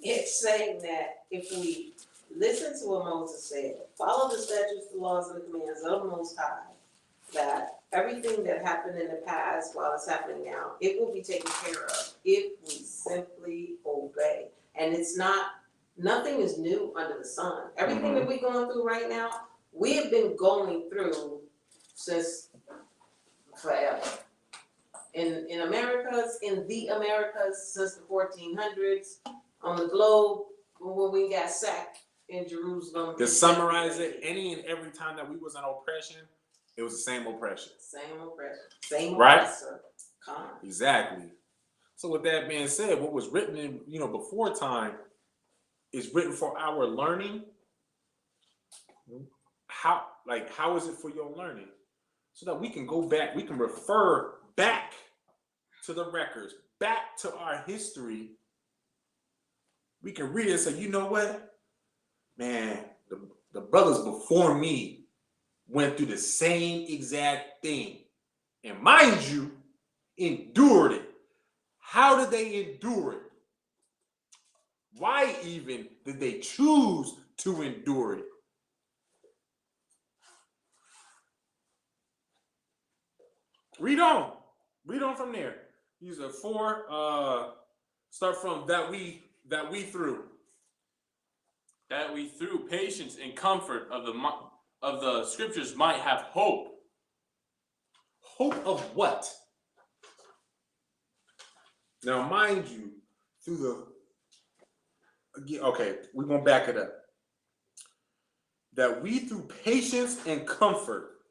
It's saying that if we listen to what Moses said, follow the statutes, the laws, and the commands of the Most High, that everything that happened in the past while it's happening now, it will be taken care of if we simply obey. And it's not, nothing is new under the sun. Everything that we're going through right now, we have been going through since forever. In the Americas since the 1400s, on the globe, when we got sacked in Jerusalem. To summarize it, any and every time that we was on oppression, it was the same oppression. Same oppression. Same right? oppressor. Exactly. So with that being said, what was written in, before time is written for our learning. How is it for your learning? So that we can go back, we can refer back to the records, back to our history. We can read it and say, you know what? Man, the brothers before me went through the same exact thing. And mind you, endured it. How did they endure it? Why even did they choose to endure it? Read on. Read on from there. These are four. Start from that we through. That we through patience and comfort of the scriptures might have hope. Hope of what? Now, mind you, we're gonna back it up. That we through patience and comfort.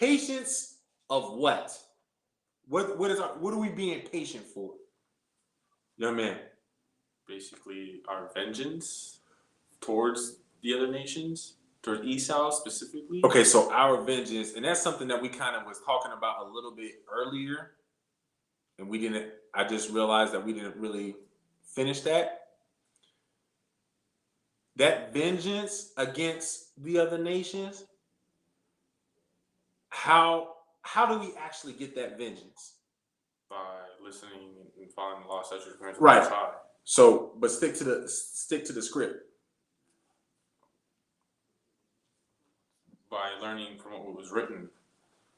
Patience of what? What are we being patient for? Young man. Basically, our vengeance towards the other nations, towards Esau specifically. Okay, so our vengeance, and that's something that we kind of was talking about a little bit earlier, and I just realized that we didn't really finish that. That vengeance against the other nations, how do we actually get that vengeance? By listening and following the law, statutes, and commands. Right. So, but stick to the script. By learning from what was written.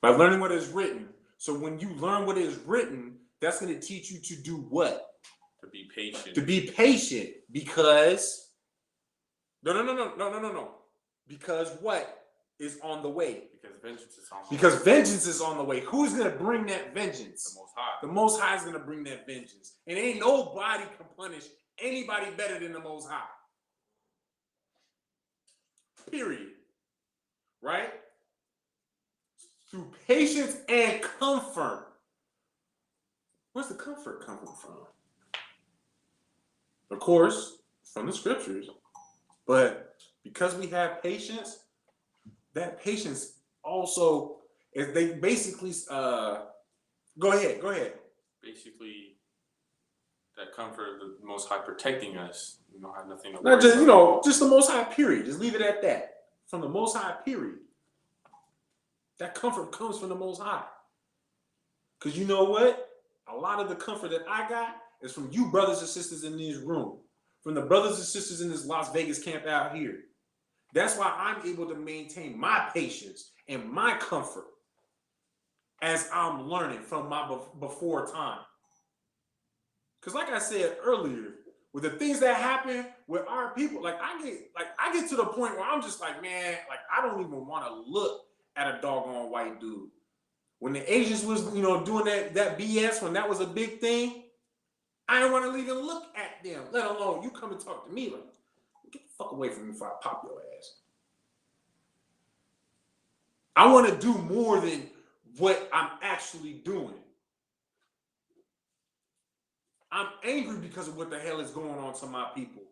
By learning what is written. So when you learn what is written, that's going to teach you to do what? To be patient. To be patient, because no. Because what is on the way? Because vengeance is on the way. Because vengeance is on the way. Who's going to bring that vengeance? The Most High. The Most High is going to bring that vengeance. And ain't nobody can punish anybody better than the Most High. Period. Right? Through patience and comfort. Where's the comfort coming from? Of course, from the scriptures. But because we have patience, that patience also is they basically go ahead. Basically, that comfort of the Most High protecting us. You don't have nothing to Not just about. just the Most High, period. Just leave it at that. From the Most High, period. That comfort comes from the Most High. Because you know what? A lot of the comfort that I got is from you brothers and sisters in this room. From the brothers and sisters in this Las Vegas camp out here. That's why I'm able to maintain my patience and my comfort as I'm learning from my before time. Because like I said earlier, with the things that happen with our people, I get to the point where I'm just like, man, like I don't even want to look at a doggone white dude. When the Asians was, doing that BS, when that was a big thing, I didn't want to even look at them, let alone you come and talk to me like, get the fuck away from me before I pop your ass. I want to do more than what I'm actually doing. I'm angry because of what the hell is going on to my people.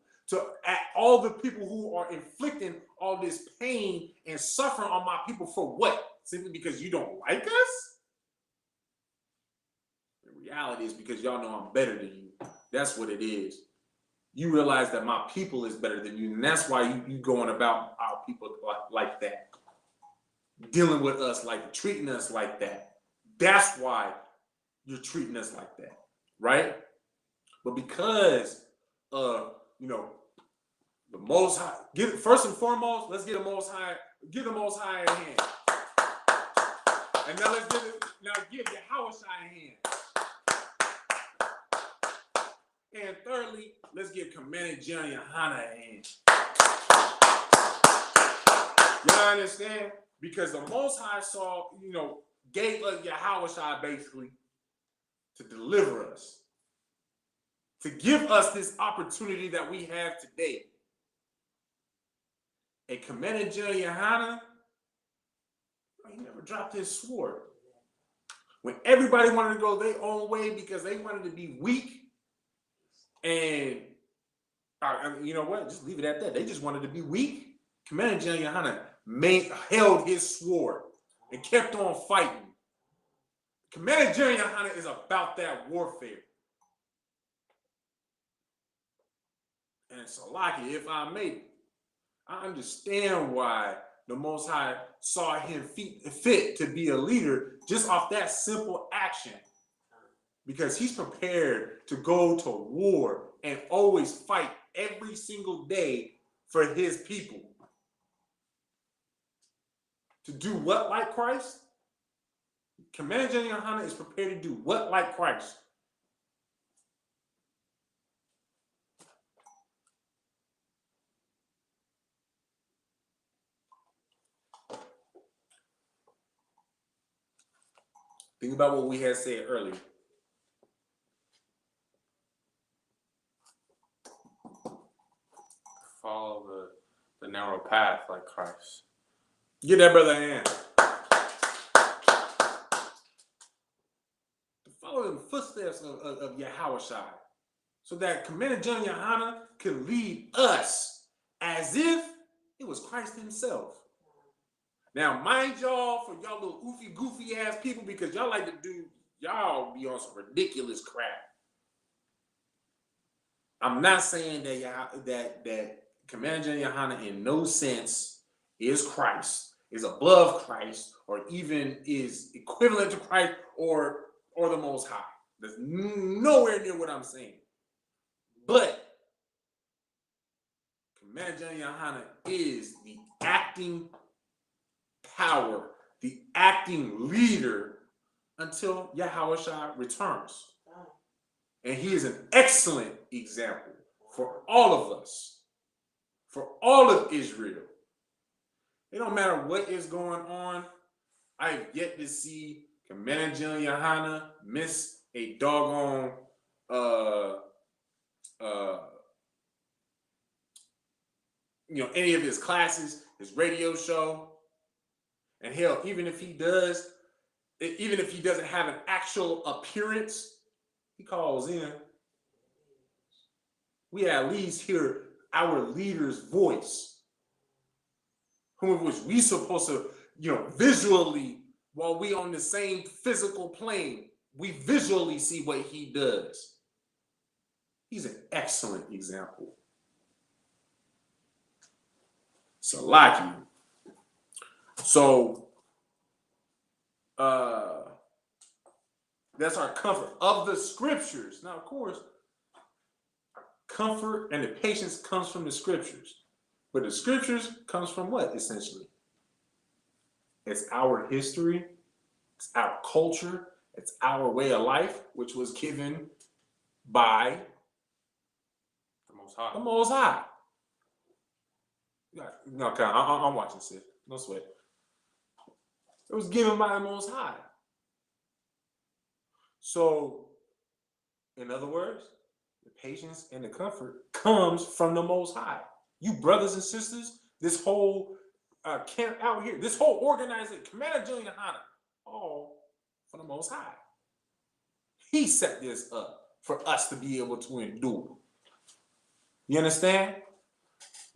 At all the people who are inflicting all this pain and suffering on my people for what? Simply because you don't like us? The reality is because y'all know I'm better than you. That's what it is. You realize that my people is better than you, and that's why you going about our people like that. Dealing with us treating us like that. That's why you're treating us like that, right? But because the Most High, first and foremost, let's get the Most High, give the Most High a hand. And now give Yahushua a hand. And thirdly, let's give Commander General Yohana a hand. Y'all understand? Because the Most High gave us Yahushua basically to deliver us, to give us this opportunity that we have today. And Commander General Yohana, he never dropped his sword. When everybody wanted to go their own way because they wanted to be weak, and you know what? Just leave it at that. They just wanted to be weak. Commander General Yohana held his sword and kept on fighting. Commander General Yohana is about that warfare. And Salaki, if I may, I understand why the Most High saw him fit to be a leader just off that simple action. Because he's prepared to go to war and always fight every single day for his people. To do what like Christ? Commander General Yohana is prepared to do what like Christ? Think about what we had said earlier. Follow the narrow path like Christ. Give that brother a hand. To follow in the footsteps of Yahushua, so that Commander General Yohana could lead us as if it was Christ himself. Now, mind y'all, for y'all little goofy ass people, because y'all like to y'all be on some ridiculous crap. I'm not saying that Commander General Yohana in no sense is Christ, is above Christ, or even is equivalent to Christ or the Most High. That's nowhere near what I'm saying. But Commander General Yohana is the acting power, the acting leader until Yahushua returns. And he is an excellent example for all of us, for all of Israel. It don't matter what is going on. I've yet to see Commander General Yohana miss a doggone any of his classes, his radio show. And hell, even if he doesn't have an actual appearance, he calls in. We at least hear our leader's voice, whom which we supposed to, visually, while we on the same physical plane, we visually see what he does. He's an excellent example. Salaki. So that's our comfort of the scriptures. Now, of course, comfort and the patience comes from the scriptures. But the scriptures comes from what, essentially? It's our history, it's our culture, it's our way of life, which was given by The Most High. the Most High. No, I'm watching, sis. No sweat. It was given by the Most High. So, in other words, the patience and the comfort comes from the Most High. You brothers and sisters, this whole camp out here, this whole organizing, Commander Julian Hunter, all from the Most High. He set this up for us to be able to endure. You understand?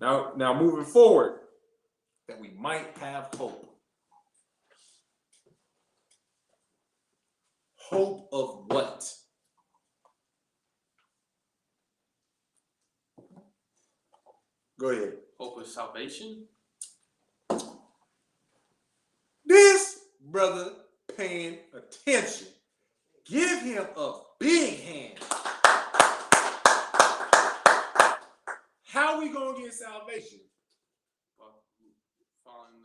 Now moving forward, that we might have hope. Hope of what? Go ahead. Hope of salvation. This brother paying attention. Give him a big hand. How we gonna get salvation? Following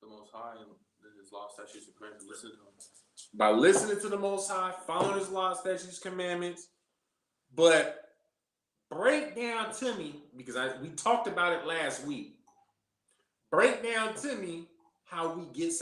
the Most High and His law, statutes, and commandments. Listen to Him. By listening to the Most High, following His law, statutes, commandments. But break down to me, because we talked about it last week. Break down to me how we get